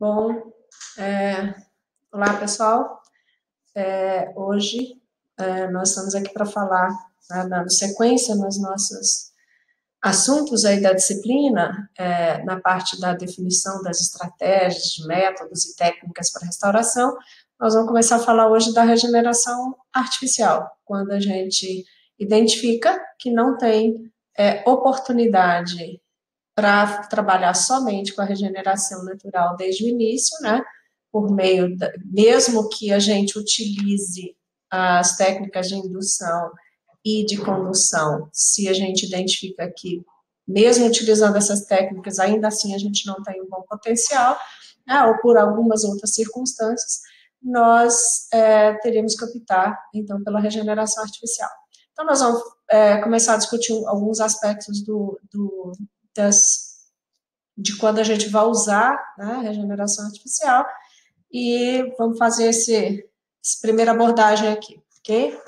Bom, olá pessoal, hoje nós estamos aqui para falar, dando sequência nos nossos assuntos aí da disciplina, na parte da definição das estratégias, de métodos e técnicas para restauração. Nós vamos começar a falar hoje da regeneração artificial, quando a gente identifica que não tem oportunidade para trabalhar somente com a regeneração natural desde o início, né? Por meio, mesmo que a gente utilize as técnicas de indução e de condução, se a gente identifica que, mesmo utilizando essas técnicas, ainda assim a gente não tem um bom potencial, né? Ou por algumas outras circunstâncias, nós teríamos que optar, então, pela regeneração artificial. Então, nós vamos começar a discutir alguns aspectos de quando a gente vai usar, né, regeneração artificial, e vamos fazer essa primeira abordagem aqui, ok?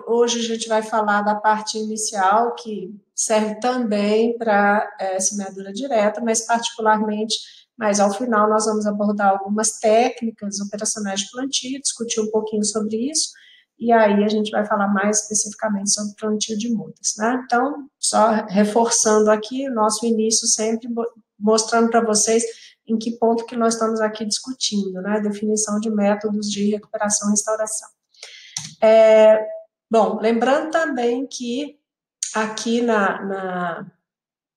Hoje a gente vai falar da parte inicial, que serve também para semeadura direta, mas particularmente, mais ao final, nós vamos abordar algumas técnicas operacionais de plantio, discutir um pouquinho sobre isso, e aí a gente vai falar mais especificamente sobre plantio de mudas, né? Então, só reforçando aqui o nosso início, sempre mostrando para vocês em que ponto que nós estamos aqui discutindo, né? Definição de métodos de recuperação e restauração. Bom, lembrando também que aqui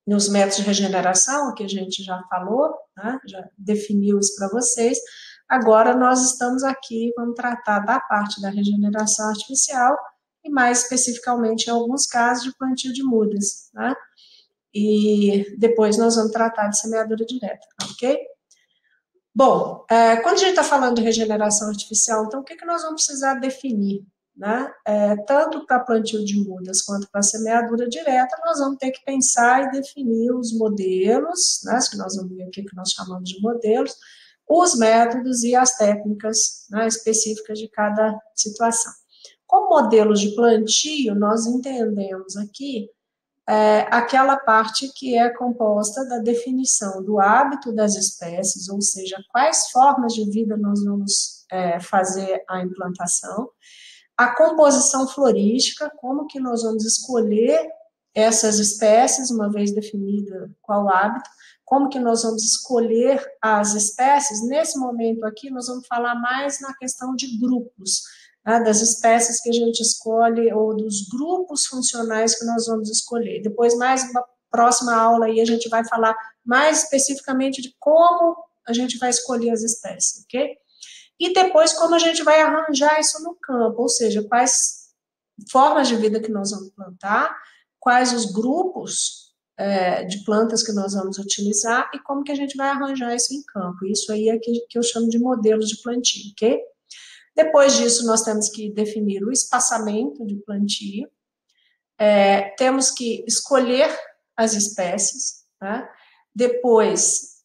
nos métodos de regeneração, que a gente já falou, né, já definiu isso para vocês, agora nós estamos aqui, vamos tratar da parte da regeneração artificial e mais especificamente, em alguns casos, de plantio de mudas, né? E depois nós vamos tratar de semeadura direta, ok? Bom, quando a gente está falando de regeneração artificial, então o que nós vamos precisar definir, né? Tanto para plantio de mudas quanto para semeadura direta, nós vamos ter que pensar e definir os modelos, né? Que nós vamos ver aqui que nós chamamos de modelos, os métodos e as técnicas, né, específicas de cada situação. Como modelos de plantio, nós entendemos aqui aquela parte que é composta da definição do hábito das espécies, ou seja, quais formas de vida nós vamos fazer a implantação, a composição florística, como que nós vamos escolher essas espécies, uma vez definida qual hábito, como que nós vamos escolher as espécies. Nesse momento aqui, nós vamos falar mais na questão de grupos, né, das espécies que a gente escolhe, ou dos grupos funcionais que nós vamos escolher. Depois, mais uma próxima aula aí, a gente vai falar mais especificamente de como a gente vai escolher as espécies, ok? E depois, como a gente vai arranjar isso no campo, ou seja, quais formas de vida que nós vamos plantar, quais os grupos de plantas que nós vamos utilizar e como que a gente vai arranjar isso em campo. Isso aí é que eu chamo de modelos de plantio, ok? Depois disso, nós temos que definir o espaçamento de plantio, temos que escolher as espécies, né? Depois,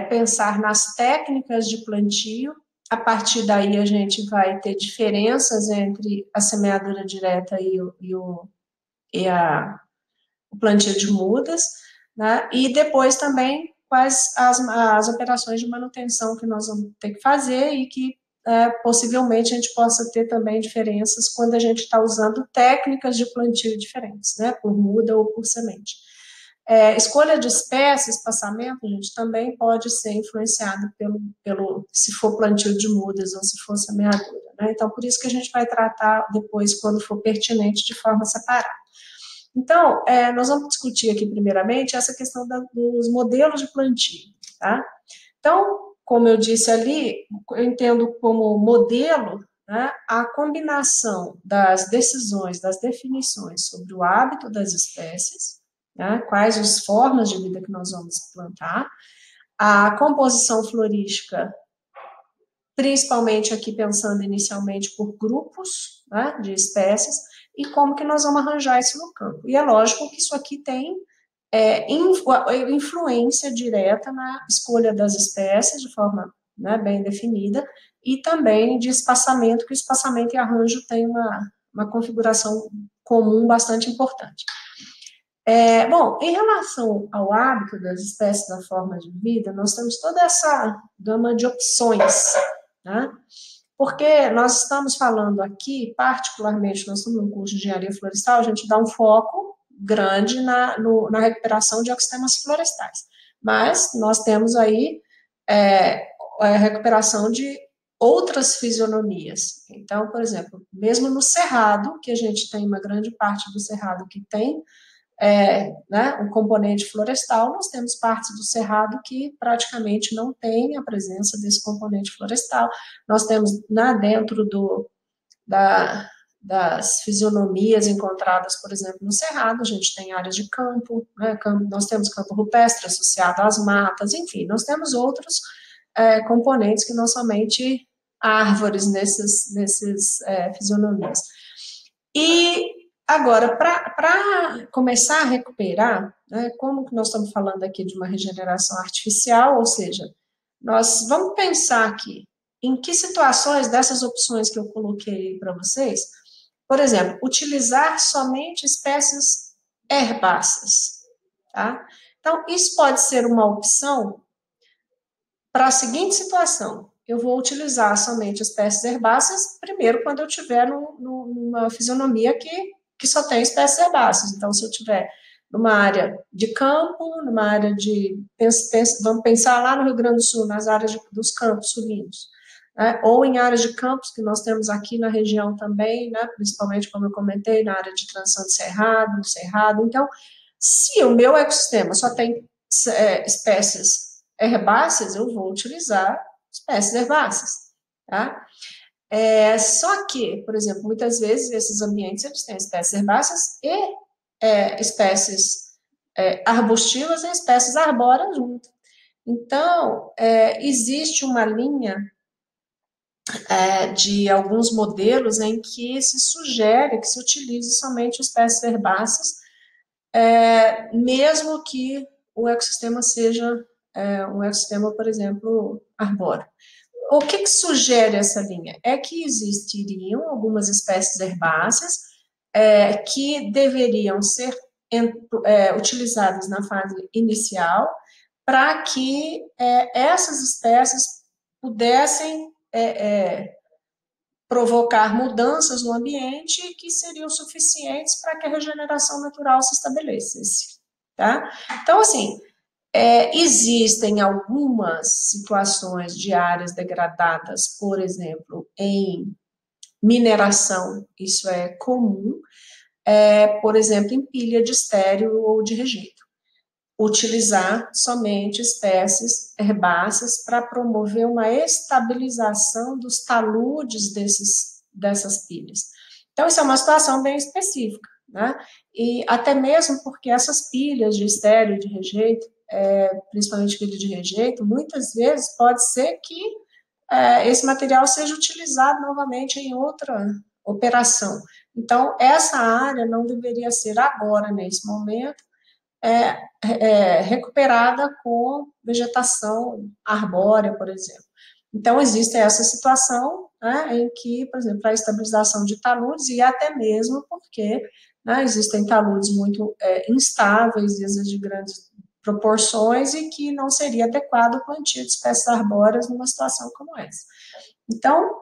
pensar nas técnicas de plantio. A partir daí, a gente vai ter diferenças entre a semeadura direta e o plantio de mudas, né? E depois também quais as operações de manutenção que nós vamos ter que fazer e que possivelmente a gente possa ter também diferenças quando a gente está usando técnicas de plantio diferentes, né? Por muda ou por semente. Escolha de espécies, espaçamento, gente, também pode ser influenciado se for plantio de mudas ou se for semeadura, né? Então, por isso que a gente vai tratar depois, quando for pertinente, de forma separada. Então, nós vamos discutir aqui, primeiramente, essa questão dos modelos de plantio, tá? Então, como eu disse ali, eu entendo como modelo, né, a combinação das decisões, das definições sobre o hábito das espécies, né, quais as formas de vida que nós vamos plantar, a composição florística, principalmente aqui pensando inicialmente por grupos, né, de espécies, e como que nós vamos arranjar isso no campo. E é lógico que isso aqui tem influência direta na escolha das espécies, de forma, né, bem definida, e também de espaçamento, que o espaçamento e arranjo tem uma configuração comum bastante importante. Bom, em relação ao hábito das espécies da forma de vida, nós temos toda essa gama de opções, né? Porque nós estamos falando aqui, particularmente, nós estamos no curso de engenharia florestal, a gente dá um foco grande na recuperação de ecossistemas florestais. Mas nós temos aí a recuperação de outras fisionomias. Então, por exemplo, mesmo no cerrado, que a gente tem uma grande parte do cerrado que tem né, um componente florestal, nós temos partes do cerrado que praticamente não tem a presença desse componente florestal. Nós temos dentro das fisionomias encontradas, por exemplo, no cerrado, a gente tem áreas de campo, né, nós temos campo rupestre associado às matas, enfim, nós temos outros componentes que não somente árvores nesses fisionomias. E agora, para começar a recuperar, né, como que nós estamos falando aqui de uma regeneração artificial, ou seja, nós vamos pensar aqui em que situações dessas opções que eu coloquei para vocês, por exemplo, utilizar somente espécies herbáceas, tá? Então, isso pode ser uma opção para a seguinte situação: eu vou utilizar somente espécies herbáceas, primeiro, quando eu tiver numa fisionomia que só tem espécies herbáceas. Então, se eu tiver numa área de campo, numa área de... vamos pensar lá no Rio Grande do Sul, nas áreas dos campos sulinos, né? Ou em áreas de campos, que nós temos aqui na região também, né? Principalmente, como eu comentei, na área de transição de cerrado, no cerrado. Então, se o meu ecossistema só tem espécies herbáceas, eu vou utilizar espécies herbáceas, tá? Só que, por exemplo, muitas vezes esses ambientes eles têm espécies herbáceas e espécies arbustivas e espécies arbóreas junto. Então, existe uma linha de alguns modelos em que se sugere que se utilize somente espécies herbáceas, mesmo que o ecossistema seja um ecossistema, por exemplo, arbóreo. O que sugere essa linha? É que existiriam algumas espécies herbáceas que deveriam ser utilizadas na fase inicial para que essas espécies pudessem provocar mudanças no ambiente que seriam suficientes para que a regeneração natural se estabelecesse, tá? Então, assim, existem algumas situações de áreas degradadas, por exemplo, em mineração, isso é comum, por exemplo, em pilha de estéreo ou de rejeito. Utilizar somente espécies herbáceas para promover uma estabilização dos taludes dessas pilhas. Então, isso é uma situação bem específica, né? E até mesmo porque essas pilhas de estéreo e de rejeito, principalmente pilha de rejeito, muitas vezes pode ser que esse material seja utilizado novamente em outra operação. Então, essa área não deveria ser agora, nesse momento, recuperada com vegetação arbórea, por exemplo. Então, existe essa situação, né, em que, por exemplo, a estabilização de taludes, e até mesmo porque, né, existem taludes muito instáveis e às vezes de grandes proporções e que não seria adequado o plantio de espécies arbóreas numa situação como essa. Então,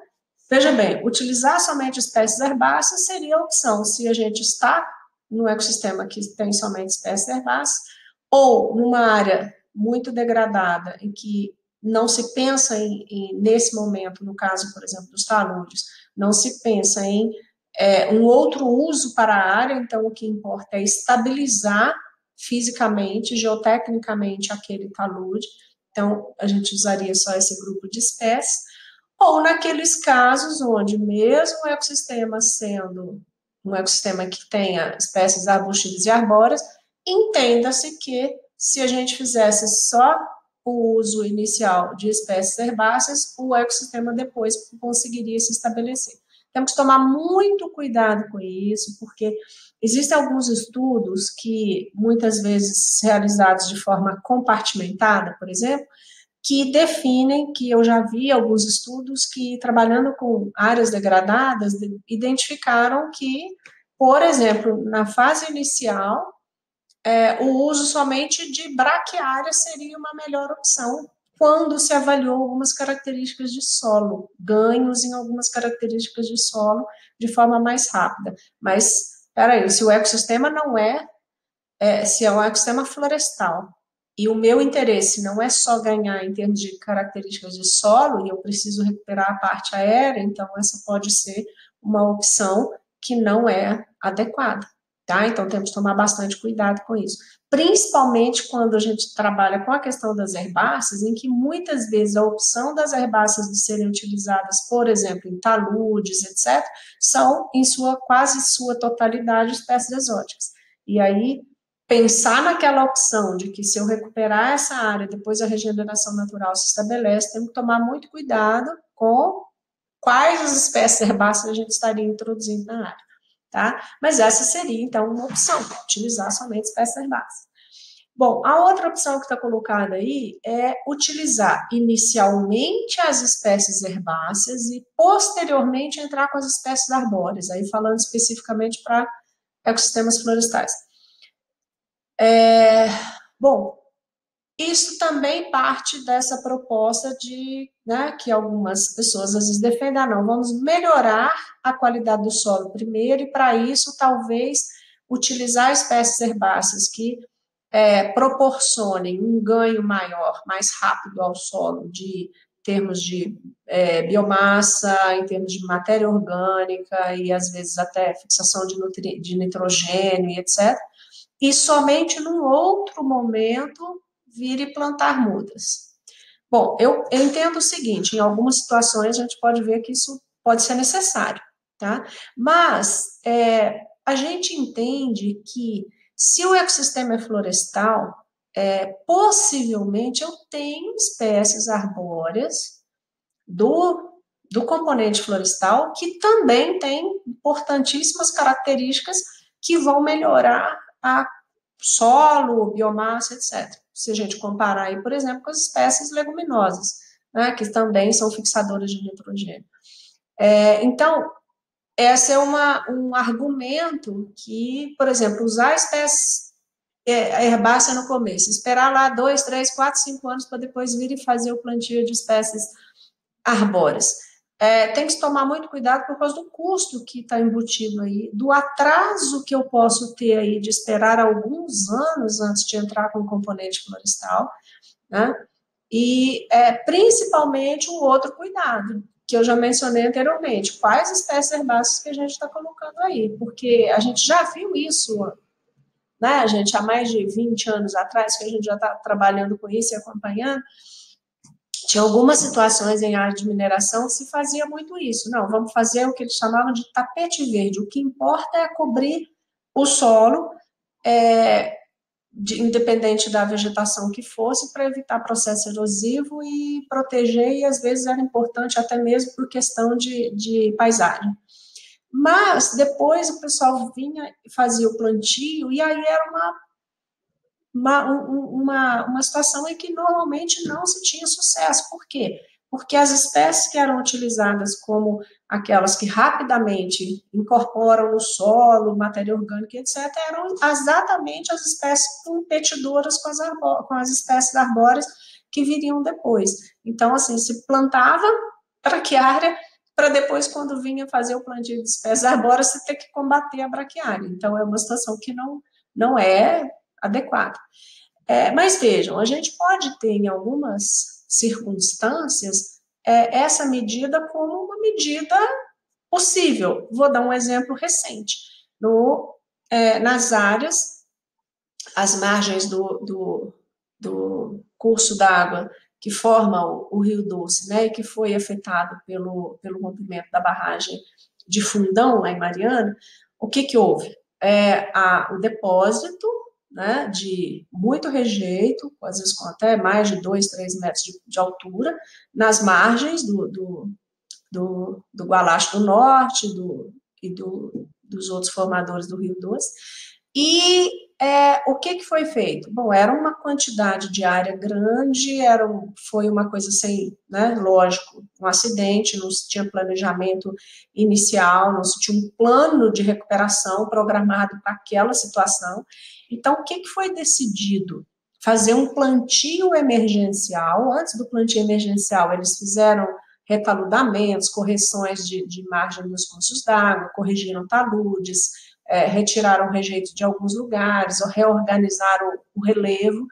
veja bem, utilizar somente espécies herbáceas seria a opção se a gente está num ecossistema que tem somente espécies herbáceas, ou numa área muito degradada, em que não se pensa nesse momento, no caso, por exemplo, dos taludes, não se pensa em um outro uso para a área, então o que importa é estabilizar fisicamente, geotecnicamente, aquele talude, então a gente usaria só esse grupo de espécies, ou naqueles casos onde mesmo o ecossistema sendo um ecossistema que tenha espécies arbustivas e arbóreas, entenda-se que se a gente fizesse só o uso inicial de espécies herbáceas, o ecossistema depois conseguiria se estabelecer. Temos que tomar muito cuidado com isso, porque existem alguns estudos que, muitas vezes realizados de forma compartimentada, por exemplo, que definem, que eu já vi alguns estudos que, trabalhando com áreas degradadas, identificaram que, por exemplo, na fase inicial, o uso somente de braquiária seria uma melhor opção quando se avaliou algumas características de solo, ganhos em algumas características de solo de forma mais rápida. Mas, peraí, se o ecossistema não se é um ecossistema florestal, e o meu interesse não é só ganhar em termos de características de solo, e eu preciso recuperar a parte aérea, então essa pode ser uma opção que não é adequada, tá? Então temos que tomar bastante cuidado com isso. Principalmente quando a gente trabalha com a questão das herbáceas, em que muitas vezes a opção das herbáceas de serem utilizadas, por exemplo, em taludes, etc., são, em quase sua totalidade, espécies exóticas. E aí, pensar naquela opção de que se eu recuperar essa área, depois a regeneração natural se estabelece, temos que tomar muito cuidado com quais as espécies herbáceas a gente estaria introduzindo na área, tá? Mas essa seria, então, uma opção, utilizar somente espécies herbáceas. Bom, a outra opção que está colocada aí é utilizar inicialmente as espécies herbáceas e posteriormente entrar com as espécies arbóreas, aí falando especificamente para ecossistemas florestais. Bom, isso também parte dessa proposta de, né, que algumas pessoas às vezes defendem, não, vamos melhorar a qualidade do solo primeiro, e para isso talvez utilizar espécies herbáceas que proporcionem um ganho maior, mais rápido ao solo, de termos de biomassa, em termos de matéria orgânica, e às vezes até fixação de nitrogênio e etc., e somente num outro momento vir e plantar mudas. Bom, eu entendo o seguinte, em algumas situações a gente pode ver que isso pode ser necessário, tá? Mas a gente entende que se o ecossistema é florestal, possivelmente eu tenho espécies arbóreas do componente florestal que também têm importantíssimas características que vão melhorar a solo, biomassa, etc. Se a gente comparar aí, por exemplo, com as espécies leguminosas, né, que também são fixadoras de nitrogênio. Então, esse é um argumento que, por exemplo, usar espécies herbácea no começo, esperar lá 2, 3, 4, 5 anos para depois vir e fazer o plantio de espécies arbóreas. Tem que tomar muito cuidado por causa do custo que está embutido aí, do atraso que eu posso ter aí de esperar alguns anos antes de entrar com o componente florestal, né? E principalmente um outro cuidado, que eu já mencionei anteriormente, quais espécies herbáceas que a gente está colocando aí, porque a gente já viu isso, né, gente, há mais de 20 anos atrás, que a gente já está trabalhando com isso e acompanhando. Tinha algumas situações em área de mineração que se fazia muito isso. Não, vamos fazer o que eles chamavam de tapete verde. O que importa é cobrir o solo, independente da vegetação que fosse, para evitar processo erosivo e proteger, e às vezes era importante até mesmo por questão de paisagem. Mas depois o pessoal vinha e fazia o plantio, e aí era uma situação em que normalmente não se tinha sucesso. Por quê? Porque as espécies que eram utilizadas como aquelas que rapidamente incorporam no solo, matéria orgânica, etc., eram exatamente as espécies competidoras com as espécies arbóreas que viriam depois. Então, assim, se plantava braquiária para depois, quando vinha fazer o plantio de espécies arbóreas, você ter que combater a braquiária. Então, é uma situação que não é adequado. Mas vejam, a gente pode ter em algumas circunstâncias essa medida como uma medida possível. Vou dar um exemplo recente. Nas áreas, as margens do curso d'água que forma o Rio Doce, né, e que foi afetado pelo rompimento da barragem de Fundão, lá em Mariana, o que houve? O depósito, né, de muito rejeito, às vezes com até mais de 2, 3 metros de altura, nas margens do Gualacho do Norte e dos outros formadores do Rio Doce, E o que foi feito? Bom, era uma quantidade de área grande, foi uma coisa sem, né, lógico, um acidente, não se tinha planejamento inicial, não se tinha um plano de recuperação programado para aquela situação. Então, o que foi decidido? Fazer um plantio emergencial. Antes do plantio emergencial, eles fizeram retaludamentos, correções de margem dos cursos d'água, corrigiram taludes, retiraram rejeito de alguns lugares, ou reorganizaram o relevo.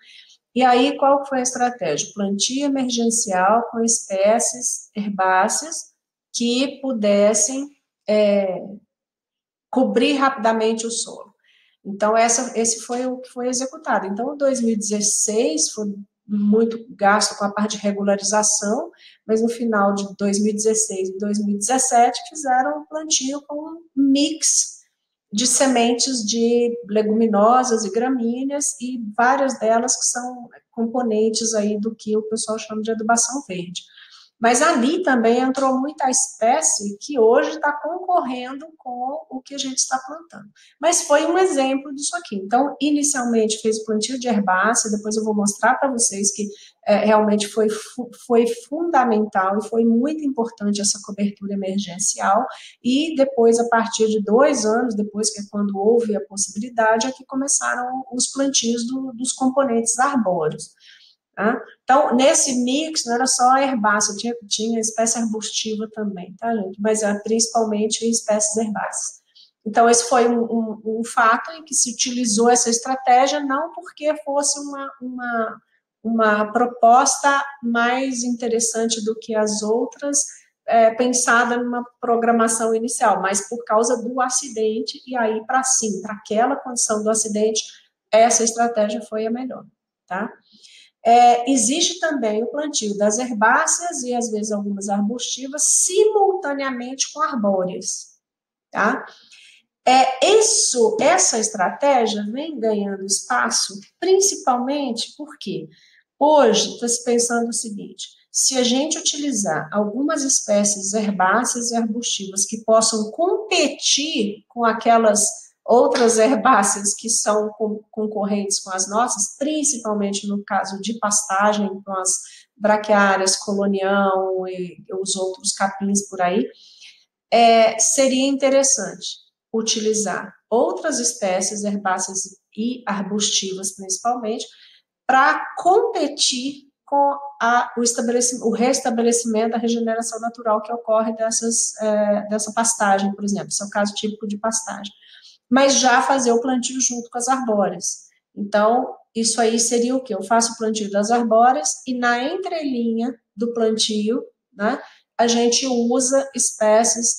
E aí, qual foi a estratégia? Plantio emergencial com espécies herbáceas que pudessem cobrir rapidamente o solo. Então, esse foi o que foi executado. Então, 2016 foi muito gasto com a parte de regularização, mas no final de 2016 e 2017 fizeram um plantio com um mix de sementes de leguminosas e gramíneas, e várias delas que são componentes aí do que o pessoal chama de adubação verde. Mas ali também entrou muita espécie que hoje está concorrendo com o que a gente está plantando. Mas foi um exemplo disso aqui. Então, inicialmente fez o plantio de herbácea, depois eu vou mostrar para vocês que realmente foi fundamental e foi muito importante essa cobertura emergencial. E depois, a partir de 2 anos, depois que é quando houve a possibilidade, é que começaram os plantios dos componentes arbóreos. Tá? Então, nesse mix, não era só herbácea, tinha espécie arbustiva também, tá, gente? Mas principalmente espécies herbáceas. Então, esse foi um fato em que se utilizou essa estratégia, não porque fosse uma proposta mais interessante do que as outras, pensada numa programação inicial, mas por causa do acidente, e aí, para aquela condição do acidente, essa estratégia foi a melhor, tá? Existe também o plantio das herbáceas e, às vezes, algumas arbustivas simultaneamente com arbóreas, tá? Essa estratégia vem ganhando espaço, principalmente porque hoje está se pensando o seguinte: se a gente utilizar algumas espécies herbáceas e arbustivas que possam competir com aquelas outras herbáceas que são concorrentes com as nossas, principalmente no caso de pastagem, com as braquiárias, colonião e os outros capins por aí, seria interessante utilizar outras espécies herbáceas e arbustivas, principalmente, para competir com o restabelecimento da regeneração natural que ocorre dessa pastagem, por exemplo. Esse é o caso típico de pastagem. Mas já fazer o plantio junto com as arbóreas. Então, isso aí seria o quê? Eu faço o plantio das arbóreas e na entrelinha do plantio, né, a gente usa espécies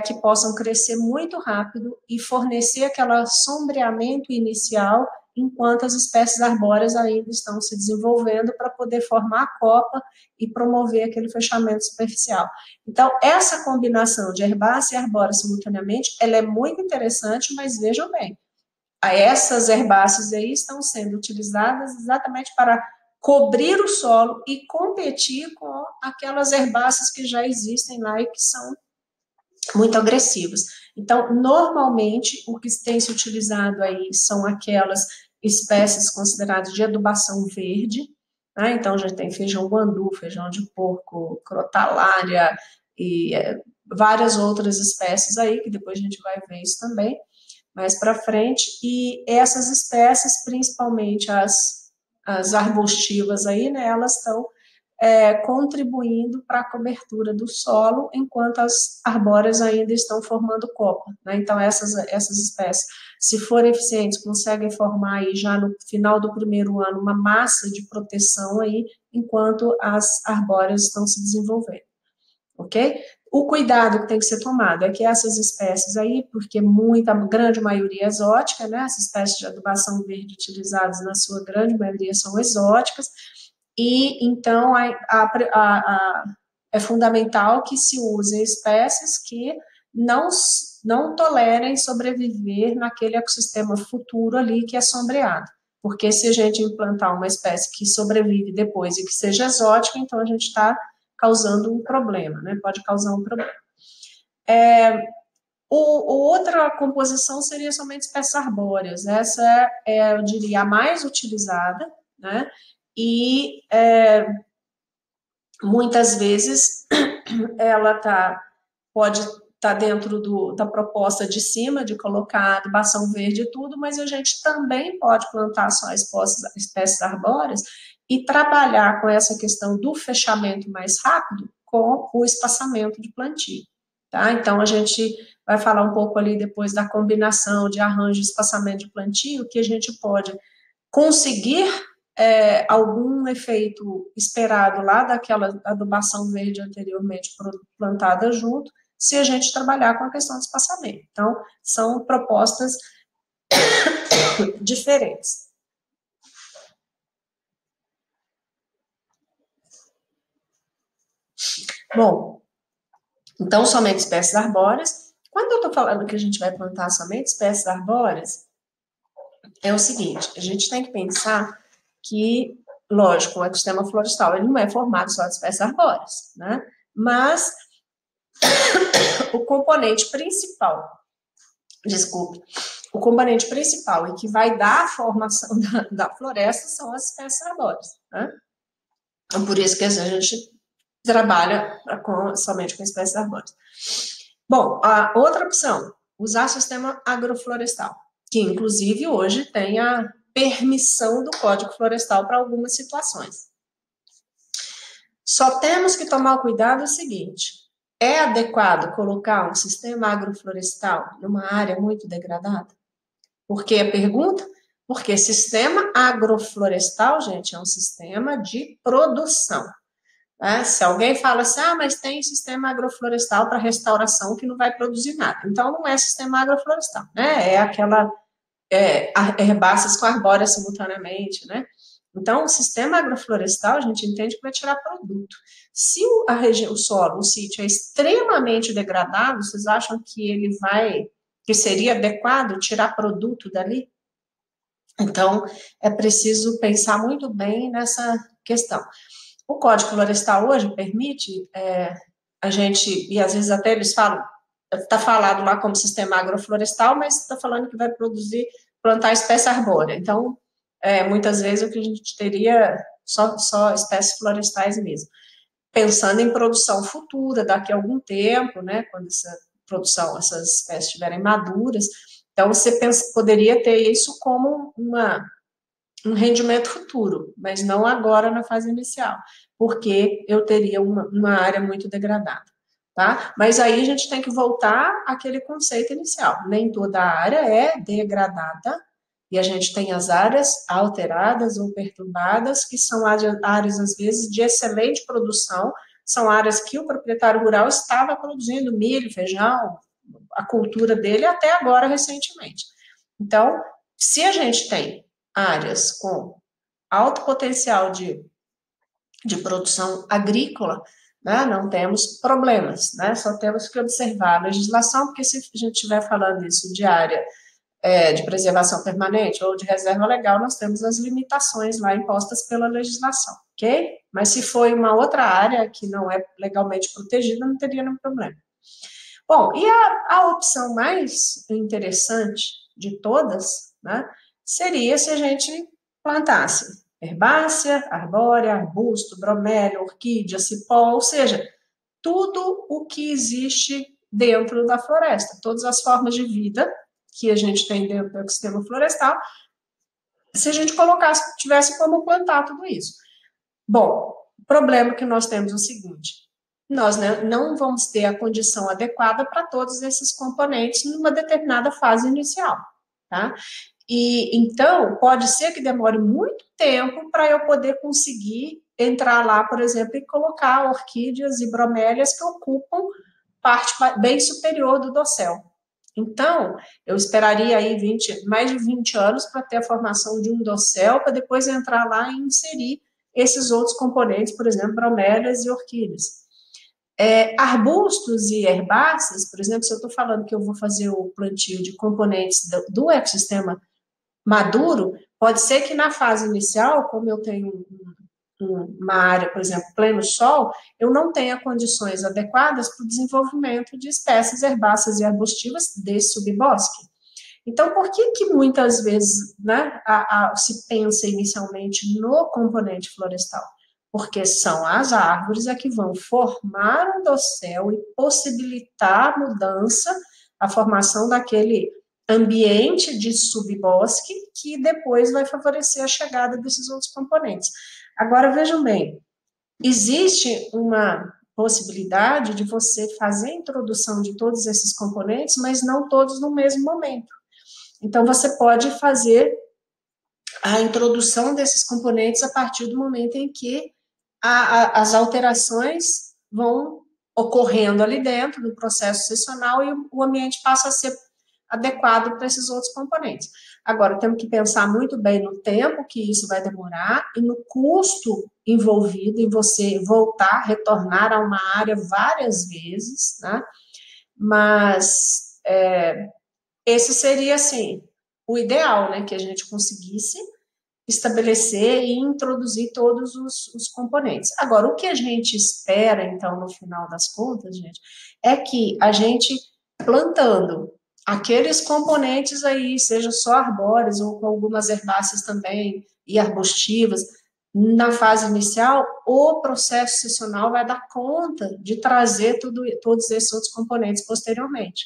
que possam crescer muito rápido e fornecer aquele sombreamento inicial enquanto as espécies arbóreas ainda estão se desenvolvendo para poder formar a copa e promover aquele fechamento superficial. Então, essa combinação de herbácea e arbórea simultaneamente, ela é muito interessante, mas vejam bem, essas herbáceas aí estão sendo utilizadas exatamente para cobrir o solo e competir com aquelas herbáceas que já existem lá e que são muito agressivas. Então, normalmente, o que tem se utilizado aí são aquelas espécies consideradas de adubação verde, né? Então, já tem feijão guandu, feijão de porco, crotalária e várias outras espécies aí, que depois a gente vai ver isso também, mais para frente, e essas espécies, principalmente as arbustivas aí, né, elas estão contribuindo para a cobertura do solo, enquanto as arbóreas ainda estão formando copa, né? Então, essas espécies, se forem eficientes, conseguem formar aí já no final do primeiro ano uma massa de proteção aí, enquanto as arbóreas estão se desenvolvendo, ok? O cuidado que tem que ser tomado é que essas espécies aí, porque grande maioria é exótica, né? As espécies de adubação verde utilizadas, na sua grande maioria, são exóticas, e então é fundamental que se use espécies que não tolerem sobreviver naquele ecossistema futuro ali que é sombreado. Porque se a gente implantar uma espécie que sobrevive depois e que seja exótica, então a gente está causando um problema, né? Pode causar um problema. Outra composição seria somente espécies arbóreas. Essa eu diria, a mais utilizada, né? E muitas vezes ela pode estar dentro da proposta de cima, de colocar adubação verde e tudo, mas a gente também pode plantar só espécies arbóreas e trabalhar com essa questão do fechamento mais rápido com o espaçamento de plantio. Tá? Então, a gente vai falar um pouco ali depois da combinação de arranjo e espaçamento de plantio, que a gente pode conseguir algum efeito esperado lá daquela adubação verde anteriormente plantada junto, se a gente trabalhar com a questão de espaçamento. Então, são propostas diferentes. Bom, então, somente espécies arbóreas. Quando eu estou falando que a gente vai plantar somente espécies arbóreas, é o seguinte, a gente tem que pensar que, lógico, o ecossistema florestal ele não é formado só de espécies arbóreas, né? Mas o componente principal, o componente principal e que vai dar a formação da floresta são as espécies arbóreas, né? Então, por isso que a gente trabalha somente com espécies arbóreas. Bom, a outra opção, usar sistema agroflorestal, que inclusive hoje tem a permissão do Código Florestal para algumas situações. Só temos que tomar cuidado o seguinte, é adequado colocar um sistema agroflorestal numa área muito degradada? Por que a pergunta? Porque sistema agroflorestal, gente, é um sistema de produção. Se alguém fala assim, mas tem sistema agroflorestal para restauração que não vai produzir nada. Então, não é sistema agroflorestal, né? É aquela herbáceas com arbóreas simultaneamente, né? Então, o sistema agroflorestal, a gente entende que vai tirar produto. Se a região, o solo, o sítio é extremamente degradado, vocês acham que que seria adequado tirar produto dali? Então, é preciso pensar muito bem nessa questão. O Código Florestal hoje permite a gente, e às vezes até eles falam, está falado lá como sistema agroflorestal, mas está falando que vai plantar espécie arbórea. Então, muitas vezes o que a gente teria só espécies florestais mesmo. Pensando em produção futura, daqui a algum tempo, né, quando essas espécies estiverem maduras, então você poderia ter isso como um rendimento futuro, mas não agora na fase inicial, porque eu teria uma área muito degradada, tá? Mas aí a gente tem que voltar àquele conceito inicial. Nem toda área é degradada, e a gente tem as áreas alteradas ou perturbadas, que são áreas, às vezes, de excelente produção, são áreas que o proprietário rural estava produzindo milho, feijão, a cultura dele até agora, recentemente. Então, se a gente tem áreas com alto potencial de produção agrícola, né, não temos problemas, né, só temos que observar a legislação, porque se a gente estiver falando isso de área de preservação permanente ou de reserva legal, nós temos as limitações lá impostas pela legislação, ok? Mas se for uma outra área que não é legalmente protegida, não teria nenhum problema. Bom, e a opção mais interessante de todas, né, seria se a gente plantasse herbácea, arbórea, arbusto, bromélia, orquídea, cipó, ou seja, tudo o que existe dentro da floresta, todas as formas de vida que a gente tem dentro do ecossistema florestal, se a gente tivesse como plantar tudo isso. Bom, o problema que nós temos é o seguinte, nós não vamos ter a condição adequada para todos esses componentes numa determinada fase inicial, tá? E então, pode ser que demore muito tempo para eu poder conseguir entrar lá, por exemplo, e colocar orquídeas e bromélias que ocupam parte bem superior do dossel. Então, eu esperaria aí mais de 20 anos para ter a formação de um dossel, para depois entrar lá e inserir esses outros componentes, por exemplo, bromélias e orquídeas. Arbustos e herbáceas, por exemplo, se eu estou falando que eu vou fazer o plantio de componentes do ecossistema maduro, pode ser que na fase inicial, como eu tenho uma área, por exemplo, pleno sol, eu não tenha condições adequadas para o desenvolvimento de espécies herbáceas e arbustivas desse subbosque. Então, por que muitas vezes, né, se pensa inicialmente no componente florestal? Porque são as árvores que vão formar um dossel e possibilitar a mudança, a formação daquele ambiente de subbosque que depois vai favorecer a chegada desses outros componentes. Agora, vejam bem, existe uma possibilidade de você fazer a introdução de todos esses componentes, mas não todos no mesmo momento. Então, você pode fazer a introdução desses componentes a partir do momento em que as alterações vão ocorrendo ali dentro do processo sessional e o ambiente passa a ser adequado para esses outros componentes. Agora, temos que pensar muito bem no tempo que isso vai demorar e no custo envolvido em você voltar, retornar a uma área várias vezes, né? Mas esse seria, assim, o ideal, né? Que a gente conseguisse estabelecer e introduzir todos os componentes. Agora, o que a gente espera, então, no final das contas, gente, é que a gente plantando aqueles componentes aí, seja só arbóreos ou com algumas herbáceas também e arbustivas, na fase inicial, o processo sessional vai dar conta de trazer todos esses outros componentes posteriormente.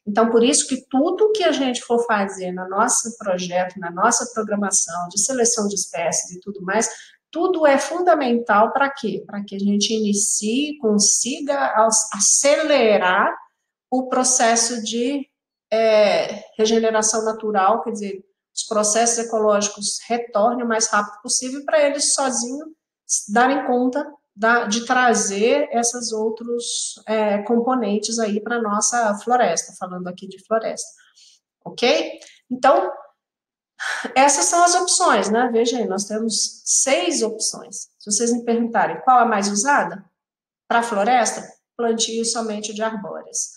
Então, por isso que tudo que a gente for fazer no nosso projeto, na nossa programação de seleção de espécies e tudo mais, tudo é fundamental para quê? Para que a gente inicie, consiga acelerar o processo de regeneração natural, quer dizer, os processos ecológicos retornem o mais rápido possível para eles sozinhos darem conta de trazer esses outros componentes aí para a nossa floresta, falando aqui de floresta, ok? Então, essas são as opções, né? Veja aí, nós temos 6 opções. Se vocês me perguntarem qual a mais usada, para a floresta, plantio somente de arbóreas,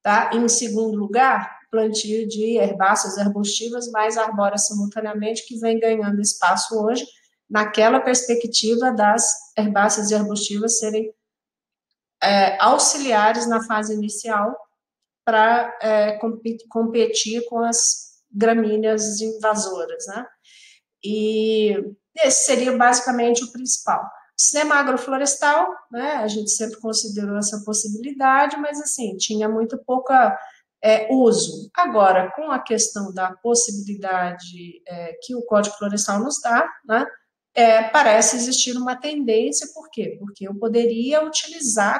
tá? Em segundo lugar, plantio de herbáceas arbustivas mais arbóreas simultaneamente, que vem ganhando espaço hoje, naquela perspectiva das herbáceas e arbustivas serem auxiliares na fase inicial para competir com as gramíneas invasoras, né? E esse seria basicamente o principal. O sistema agroflorestal, né, a gente sempre considerou essa possibilidade, mas assim, tinha muito pouca uso. Agora, com a questão da possibilidade que o Código Florestal nos dá, né, parece existir uma tendência, por quê? Porque eu poderia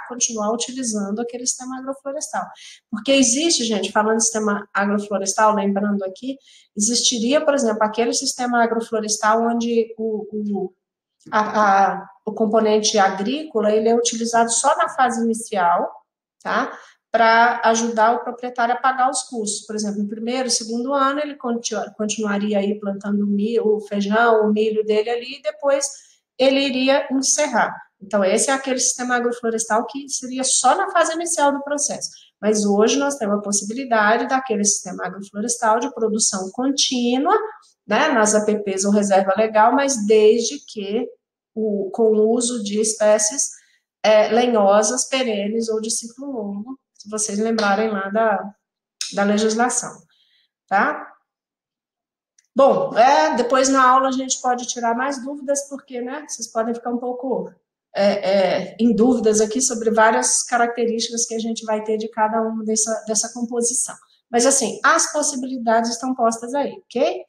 continuar utilizando aquele sistema agroflorestal. Porque existe, gente, falando de sistema agroflorestal, lembrando aqui, existiria, por exemplo, aquele sistema agroflorestal onde o componente agrícola, ele é utilizado só na fase inicial, tá? Para ajudar o proprietário a pagar os custos. Por exemplo, no primeiro, segundo ano, ele continuaria aí plantando o feijão, o milho dele ali, e depois ele iria encerrar. Então, esse é aquele sistema agroflorestal que seria só na fase inicial do processo. Mas hoje nós temos a possibilidade daquele sistema agroflorestal de produção contínua, né, nas APPs ou reserva legal, mas desde que com o uso de espécies lenhosas, perenes ou de ciclo longo, se vocês lembrarem lá da legislação, tá? Bom, depois na aula a gente pode tirar mais dúvidas, porque, né, vocês podem ficar um pouco em dúvidas aqui sobre várias características que a gente vai ter de cada uma dessa composição. Mas, assim, as possibilidades estão postas aí, ok?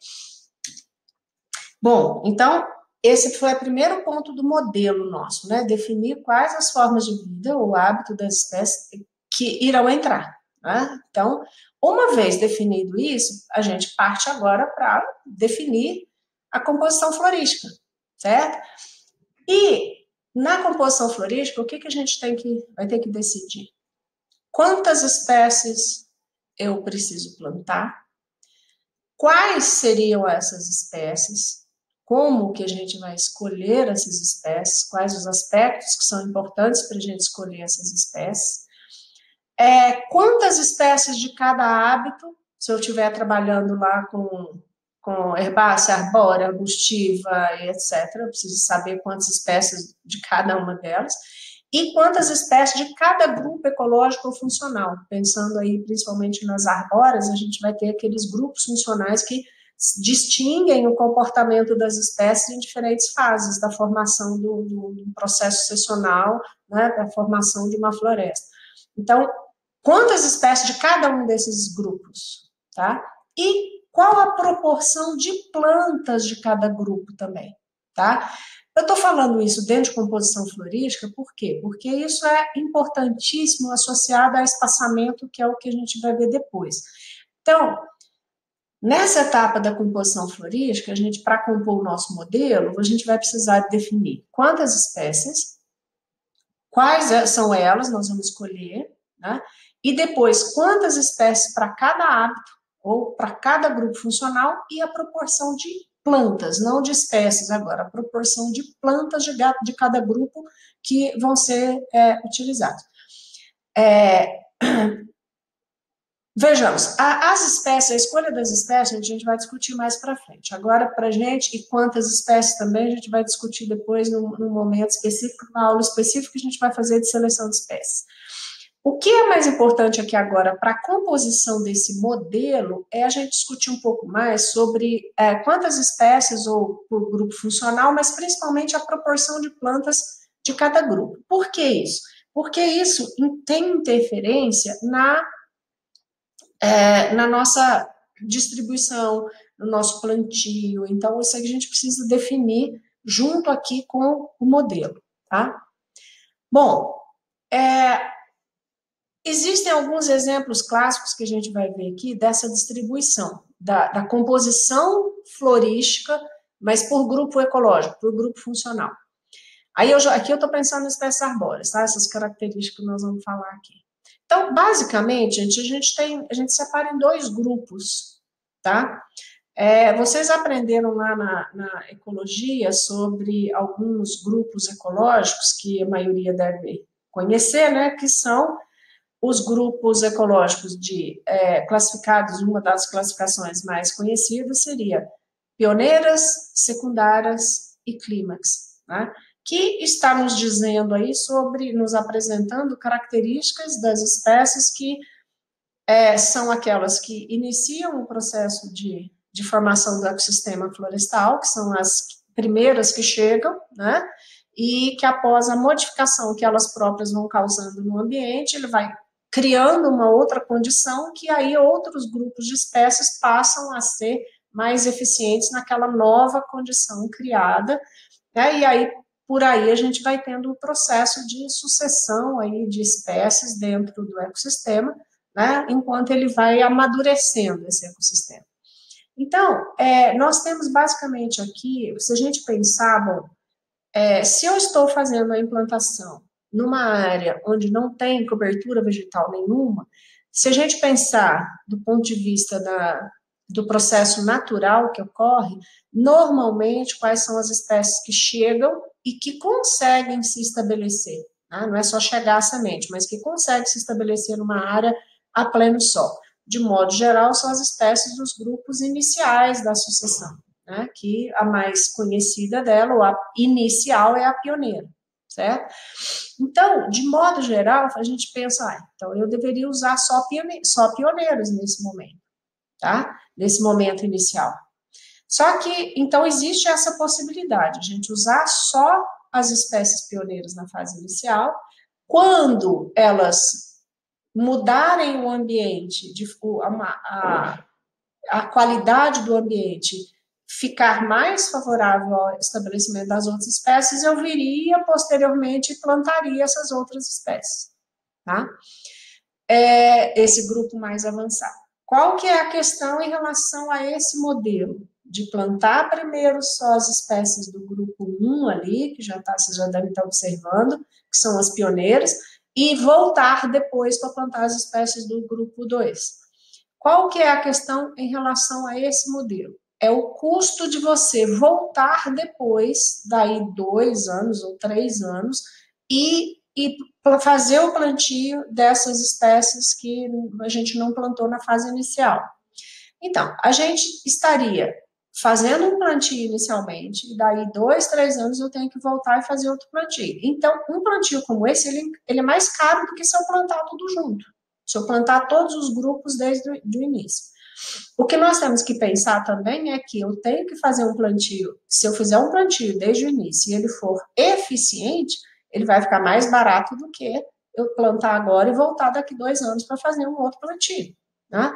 Bom, então, esse foi o primeiro ponto do modelo nosso, né? Definir quais as formas de vida ou hábito das espécies que irão entrar, né? Então, uma vez definido isso, a gente parte agora para definir a composição florística, certo? E na composição florística, o que a gente vai ter que decidir? Quantas espécies eu preciso plantar? Quais seriam essas espécies? Como que a gente vai escolher essas espécies? Quais os aspectos que são importantes para a gente escolher essas espécies? Quantas espécies de cada hábito, se eu estiver trabalhando lá com com herbácea, arbórea, arbustiva, etc. Eu preciso saber quantas espécies de cada uma delas e quantas espécies de cada grupo ecológico ou funcional. Pensando aí principalmente nas arbóreas, a gente vai ter aqueles grupos funcionais que distinguem o comportamento das espécies em diferentes fases da formação do processo sucessional, né, da formação de uma floresta. Então, quantas espécies de cada um desses grupos, tá? E qual a proporção de plantas de cada grupo também, tá? Eu estou falando isso dentro de composição florística, por quê? Porque isso é importantíssimo associado a espaçamento, que é o que a gente vai ver depois. Então, nessa etapa da composição florística, a gente, para compor o nosso modelo, a gente vai precisar definir quantas espécies, quais são elas, nós vamos escolher, né? E depois, quantas espécies para cada hábito, ou para cada grupo funcional, e a proporção de plantas, não de espécies agora, a proporção de plantas de cada grupo que vão ser utilizados. Vejamos, as espécies, a escolha das espécies, a gente vai discutir mais para frente. Agora, para a gente, e quantas espécies também, a gente vai discutir depois, num momento específico, numa aula específica, que a gente vai fazer de seleção de espécies. O que é mais importante aqui agora para a composição desse modelo é a gente discutir um pouco mais sobre quantas espécies ou por grupo funcional, mas principalmente a proporção de plantas de cada grupo. Por que isso? Porque isso tem interferência na nossa distribuição, no nosso plantio. Então, isso aí a gente precisa definir junto aqui com o modelo, tá? Bom, existem alguns exemplos clássicos que a gente vai ver aqui dessa distribuição, da composição florística, mas por grupo ecológico, por grupo funcional. Aí aqui eu estou pensando em espécies arbóreas, tá? Essas características que nós vamos falar aqui. Então, basicamente, a gente separa em dois grupos, tá? Vocês aprenderam lá na ecologia sobre alguns grupos ecológicos que a maioria deve conhecer, né? Que são os grupos ecológicos classificados, uma das classificações mais conhecidas seria pioneiras, secundárias e clímax, né? Que está nos dizendo aí nos apresentando características das espécies que são aquelas que iniciam o processo de formação do ecossistema florestal, que são as primeiras que chegam, né? E que após a modificação que elas próprias vão causando no ambiente, ele vai criando uma outra condição que aí outros grupos de espécies passam a ser mais eficientes naquela nova condição criada, né? E aí, por aí, a gente vai tendo um processo de sucessão aí de espécies dentro do ecossistema, né? Enquanto ele vai amadurecendo esse ecossistema. Então, nós temos basicamente aqui, se a gente pensar, bom, se eu estou fazendo a implantação numa área onde não tem cobertura vegetal nenhuma, se a gente pensar do ponto de vista do processo natural que ocorre, normalmente quais são as espécies que chegam e que conseguem se estabelecer, né? Não é só chegar a semente, mas que conseguem se estabelecer numa área a pleno sol. De modo geral, são as espécies dos grupos iniciais da sucessão, né? Que a mais conhecida dela, ou a inicial, é a pioneira, certo? Então, de modo geral, a gente pensa, então eu deveria usar só pioneiros nesse momento, tá? Nesse momento inicial. Só que, então, existe essa possibilidade, a gente usar só as espécies pioneiras na fase inicial, quando elas mudarem o ambiente, a qualidade do ambiente ficar mais favorável ao estabelecimento das outras espécies, eu viria posteriormente e plantaria essas outras espécies, tá? Esse grupo mais avançado. Qual que é a questão em relação a esse modelo? De plantar primeiro só as espécies do grupo 1 ali, que vocês já devem estar observando, que são as pioneiras, e voltar depois para plantar as espécies do grupo 2. Qual que é a questão em relação a esse modelo? É o custo de você voltar depois, daí 2 anos ou 3 anos, e fazer o plantio dessas espécies que a gente não plantou na fase inicial. Então, a gente estaria fazendo um plantio inicialmente, e daí 2, 3 anos eu tenho que voltar e fazer outro plantio. Então, um plantio como esse, ele é mais caro do que se eu plantar tudo junto. Se eu plantar todos os grupos desde o início. O que nós temos que pensar também é que eu tenho que fazer um plantio, se eu fizer um plantio desde o início e ele for eficiente, ele vai ficar mais barato do que eu plantar agora e voltar daqui 2 anos para fazer um outro plantio. Né?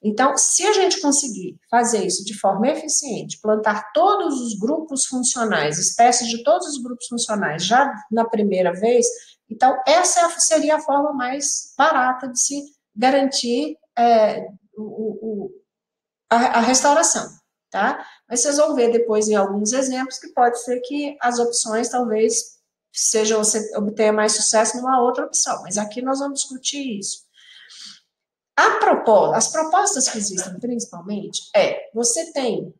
Então, se a gente conseguir fazer isso de forma eficiente, plantar todos os grupos funcionais, espécies de todos os grupos funcionais já na primeira vez, então essa seria a forma mais barata de se garantir a restauração, tá? Mas vocês vão ver depois em alguns exemplos que pode ser que as opções talvez sejam, você obtenha mais sucesso numa outra opção, mas aqui nós vamos discutir isso. As propostas que existem principalmente você tem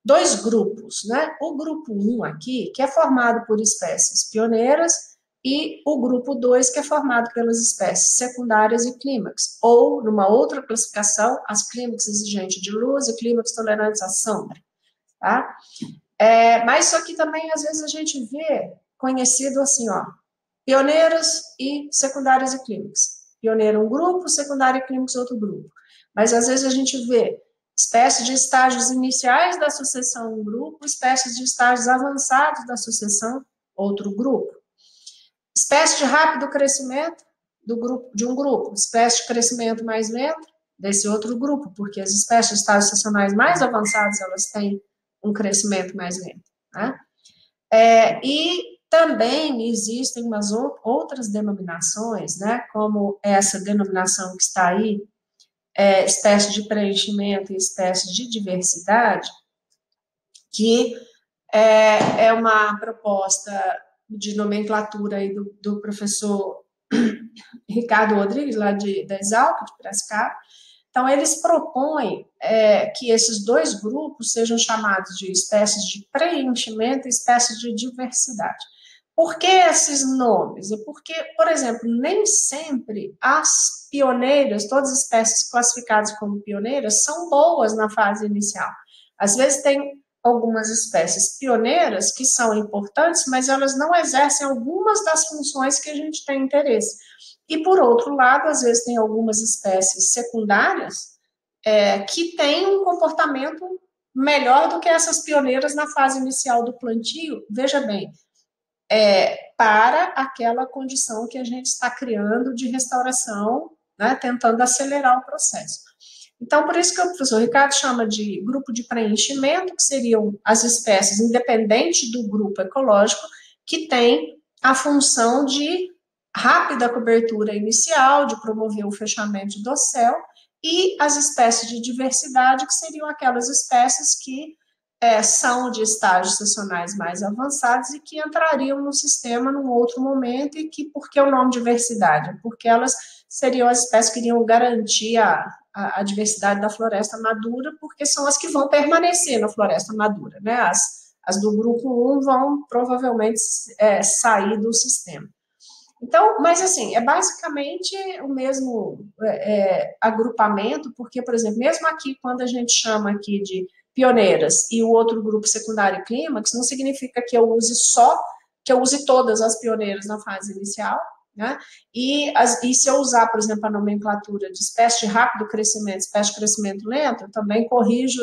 2 grupos, né? O grupo 1 aqui, que é formado por espécies pioneiras, e o grupo 2, que é formado pelas espécies secundárias e clímax, ou, numa outra classificação, as clímax exigentes de luz e clímax tolerantes à sombra, tá? Mas isso aqui também, às vezes, a gente vê conhecido assim, ó, pioneiras e secundárias e clímax. Pioneiro um grupo, secundário e clímax outro grupo. Mas, às vezes, a gente vê espécies de estágios iniciais da sucessão um grupo, espécies de estágios avançados da sucessão outro grupo. Espécie de rápido crescimento de um grupo, espécie de crescimento mais lento desse outro grupo, porque as espécies de estágios estacionais mais avançados, elas têm um crescimento mais lento. Né? E também existem umas outras denominações, né, como essa denominação que está aí, espécie de preenchimento e espécie de diversidade, que é uma proposta de nomenclatura aí do professor Ricardo Rodrigues, lá da Exalc, de Piracicaba. Então, eles propõem que esses 2 grupos sejam chamados de espécies de preenchimento e espécies de diversidade. Por que esses nomes? Porque, por exemplo, nem sempre as pioneiras, todas as espécies classificadas como pioneiras, são boas na fase inicial. Às vezes tem algumas espécies pioneiras que são importantes, mas elas não exercem algumas das funções que a gente tem interesse. E, por outro lado, às vezes tem algumas espécies secundárias que têm um comportamento melhor do que essas pioneiras na fase inicial do plantio. Veja bem, para aquela condição que a gente está criando de restauração, né, tentando acelerar o processo. Então, por isso que o professor Ricardo chama de grupo de preenchimento, que seriam as espécies, independente do grupo ecológico, que tem a função de rápida cobertura inicial, de promover o fechamento do céu, e as espécies de diversidade, que seriam aquelas espécies que são de estágios estacionais mais avançados e que entrariam no sistema num outro momento, e que, por que o nome diversidade? Porque elas seriam as espécies que iriam garantir a diversidade da floresta madura, porque são as que vão permanecer na floresta madura, né? As do grupo 1 vão provavelmente sair do sistema. Então, mas assim, é basicamente o mesmo agrupamento, porque, por exemplo, mesmo aqui, quando a gente chama aqui de pioneiras e o outro grupo secundário e clímax, não significa que eu use todas as pioneiras na fase inicial, né? E se eu usar, por exemplo, a nomenclatura de espécie de rápido crescimento, espécie de crescimento lento, eu também corrijo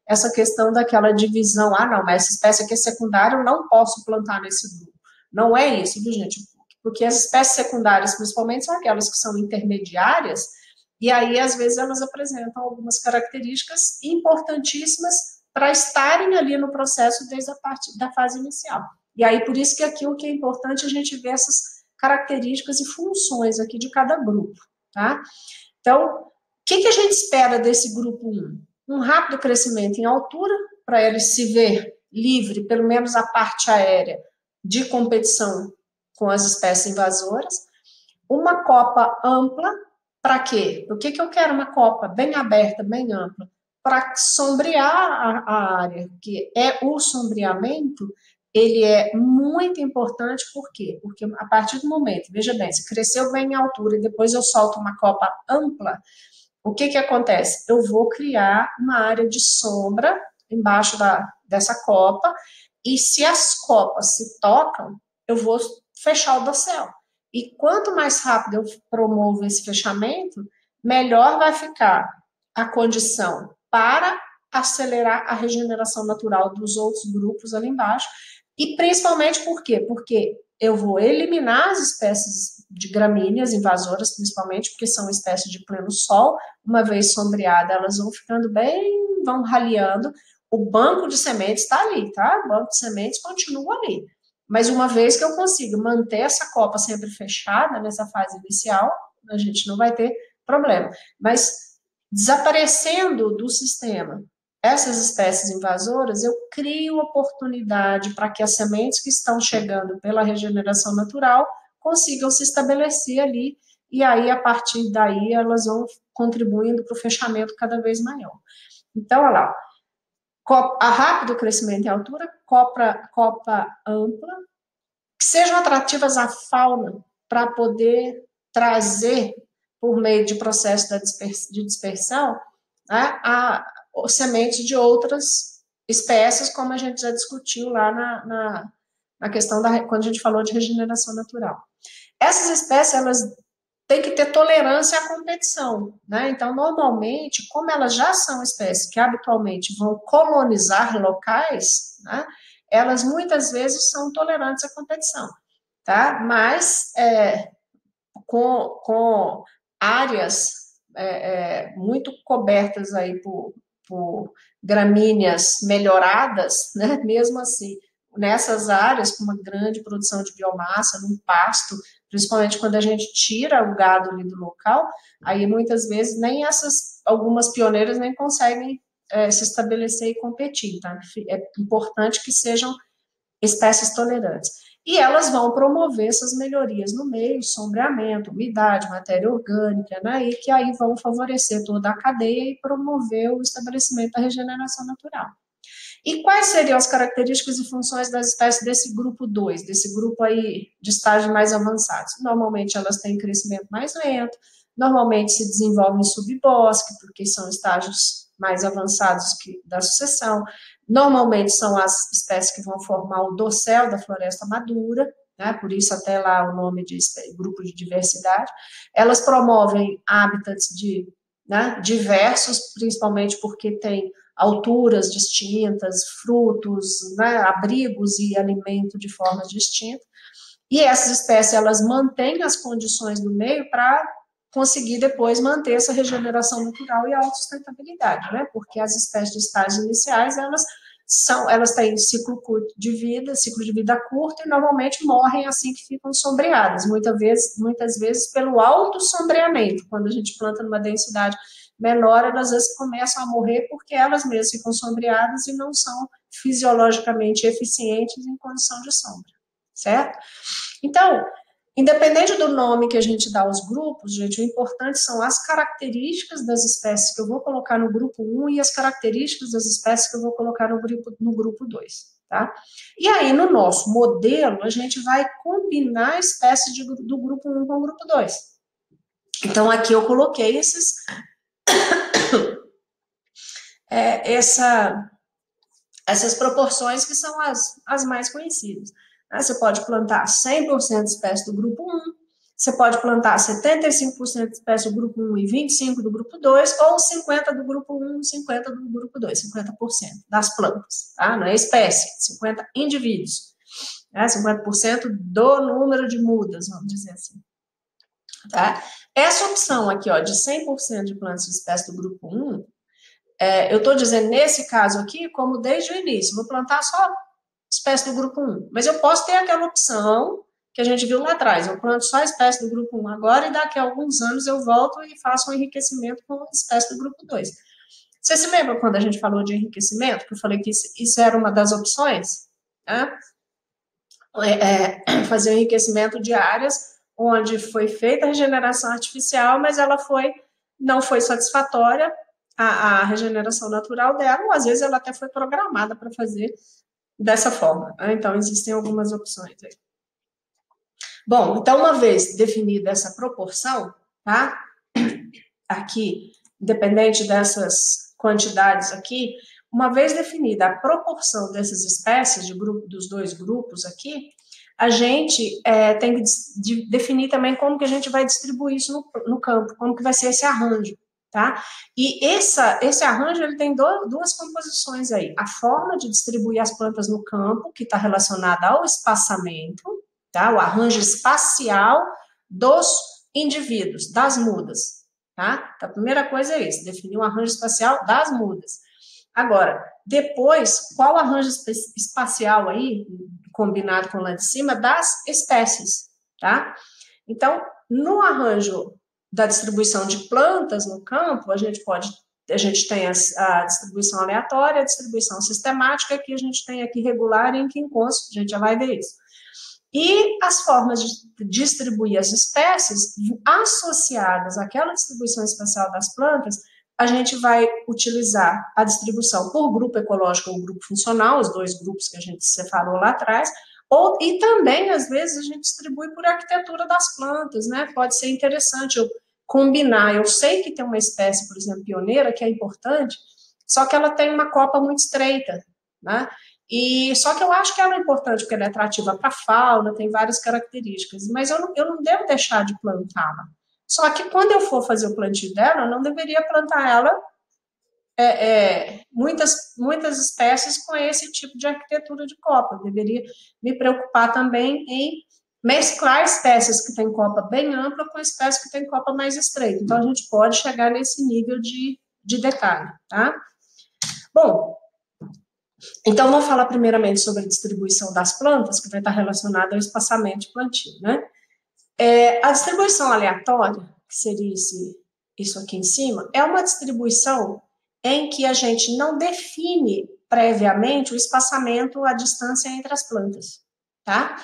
essa questão daquela divisão, não, mas essa espécie aqui é secundária, eu não posso plantar nesse grupo. Não é isso, viu, gente? Porque as espécies secundárias, principalmente, são aquelas que são intermediárias, e aí, às vezes, elas apresentam algumas características importantíssimas para estarem ali no processo desde a parte da fase inicial. E aí, por isso que aqui o que é importante é a gente ver essas características e funções aqui de cada grupo, tá? Então, o que a gente espera desse grupo 1? Um rápido crescimento em altura, para ele se ver livre, pelo menos a parte aérea, de competição com as espécies invasoras. Uma copa ampla, para quê? Por que eu quero uma copa bem aberta, bem ampla? Para sombrear a área, que é o sombreamento, ele é muito importante, por quê? Porque a partir do momento, veja bem, se cresceu bem em altura e depois eu solto uma copa ampla, o que acontece? Eu vou criar uma área de sombra embaixo dessa copa, e se as copas se tocam, eu vou fechar o dossel. E quanto mais rápido eu promovo esse fechamento, melhor vai ficar a condição para acelerar a regeneração natural dos outros grupos ali embaixo. E principalmente por quê? Porque eu vou eliminar as espécies de gramíneas invasoras, principalmente porque são espécies de pleno sol. Uma vez sombreada, elas vão ficando bem, vão raleando. O banco de sementes está ali, tá? O banco de sementes continua ali. Mas uma vez que eu consiga manter essa copa sempre fechada nessa fase inicial, a gente não vai ter problema. Mas desaparecendo do sistema essas espécies invasoras, eu crio oportunidade para que as sementes que estão chegando pela regeneração natural consigam se estabelecer ali, e aí, a partir daí, elas vão contribuindo para o fechamento cada vez maior. Então, olha lá, a rápido crescimento em altura, copa ampla, que sejam atrativas à fauna para poder trazer, por meio de processo de dispersão, né, sementes de outras espécies, como a gente já discutiu lá na questão quando a gente falou de regeneração natural. Essas espécies, elas têm que ter tolerância à competição, né? Então, normalmente, como elas já são espécies que habitualmente vão colonizar locais, né, elas muitas vezes são tolerantes à competição, tá? Mas com áreas muito cobertas aí por gramíneas melhoradas, né? Mesmo assim, nessas áreas com uma grande produção de biomassa, num pasto, principalmente quando a gente tira o gado ali do local, aí muitas vezes nem algumas pioneiras nem conseguem se estabelecer e competir, tá? É importante que sejam espécies tolerantes. E elas vão promover essas melhorias no meio, sombreamento, umidade, matéria orgânica, né? E que aí vão favorecer toda a cadeia e promover o estabelecimento da regeneração natural. E quais seriam as características e funções das espécies desse grupo 2, desse grupo aí de estágios mais avançados? Normalmente elas têm crescimento mais lento, normalmente se desenvolvem em subbosque, porque são estágios mais avançados da sucessão. Normalmente são as espécies que vão formar o dossel da floresta madura, né? Por isso até lá o nome de grupo de diversidade. Elas promovem hábitats diversos, principalmente porque tem alturas distintas, frutos, né, abrigos e alimento de formas distintas. E essas espécies, elas mantêm as condições do meio para conseguir depois manter essa regeneração natural e a autossustentabilidade, né? Porque as espécies de estágios iniciais, elas têm ciclo de vida curto e normalmente morrem assim que ficam sombreadas, muitas vezes pelo alto sombreamento. Quando a gente planta numa densidade menor, elas às vezes começam a morrer porque elas mesmas ficam sombreadas e não são fisiologicamente eficientes em condição de sombra, certo? Então, independente do nome que a gente dá aos grupos, gente, o importante são as características das espécies que eu vou colocar no grupo 1 e as características das espécies que eu vou colocar no grupo 2, tá? E aí, no nosso modelo, a gente vai combinar espécies do grupo 1 com o grupo 2. Então, aqui eu coloquei essas proporções que são as mais conhecidas. Você pode plantar 100% de espécies do grupo 1, você pode plantar 75% de espécies do grupo 1 e 25% do grupo 2, ou 50% do grupo 1 e 50% do grupo 2, 50% das plantas, tá? Não é espécie, 50 indivíduos, né? 50% do número de mudas, vamos dizer assim. Tá? Essa opção aqui, ó, de 100% de plantas de espécies do grupo 1, eu estou dizendo nesse caso aqui, como desde o início, vou plantar só espécie do grupo 1, mas eu posso ter aquela opção que a gente viu lá atrás, eu planto só a espécie do grupo 1 agora e daqui a alguns anos eu volto e faço um enriquecimento com a espécie do grupo 2. Você se lembra quando a gente falou de enriquecimento, que eu falei que isso era uma das opções? Né? Fazer um enriquecimento de áreas onde foi feita a regeneração artificial, mas ela não foi satisfatória a regeneração natural dela, ou às vezes ela até foi programada para fazer dessa forma. Né? Então, existem algumas opções aí. Bom, então, uma vez definida essa proporção, tá? Aqui, independente dessas quantidades aqui, Uma vez definida a proporção dessas espécies, dos dois grupos aqui, a gente tem que definir também como que a gente vai distribuir isso no campo, como que vai ser esse arranjo, tá? E esse arranjo, ele tem duas composições aí. A forma de distribuir as plantas no campo, que está relacionada ao espaçamento, tá? O arranjo espacial dos indivíduos, das mudas, tá? Então, a primeira coisa é isso, definir um arranjo espacial das mudas. Agora, depois, qual o arranjo espacial aí, combinado com lá de cima, das espécies, tá? Então, no arranjo da distribuição de plantas no campo, a gente tem a distribuição aleatória, a distribuição sistemática, que a gente tem aqui regular e inquinconso, a gente já vai ver isso. E as formas de distribuir as espécies associadas àquela distribuição espacial das plantas, a gente vai utilizar a distribuição por grupo ecológico ou grupo funcional, os dois grupos que a gente separou lá atrás, e também, às vezes, a gente distribui por arquitetura das plantas, né? Pode ser interessante eu combinar. Eu sei que tem uma espécie, por exemplo, pioneira, que é importante, só que ela tem uma copa muito estreita, né? E só que eu acho que ela é importante porque ela é atrativa para a fauna, tem várias características, mas eu não devo deixar de plantá-la. Só que quando eu for fazer o plantio dela, eu não deveria plantar ela muitas espécies com esse tipo de arquitetura de copa. Eu deveria me preocupar também em mesclar espécies que têm copa bem ampla com espécies que têm copa mais estreita. Então, a gente pode chegar nesse nível de detalhe, tá? Bom, então, vamos falar primeiramente sobre a distribuição das plantas, que vai estar relacionada ao espaçamento de plantio, né? A distribuição aleatória, que seria isso aqui em cima, é uma distribuição em que a gente não define previamente o espaçamento, a distância entre as plantas, tá?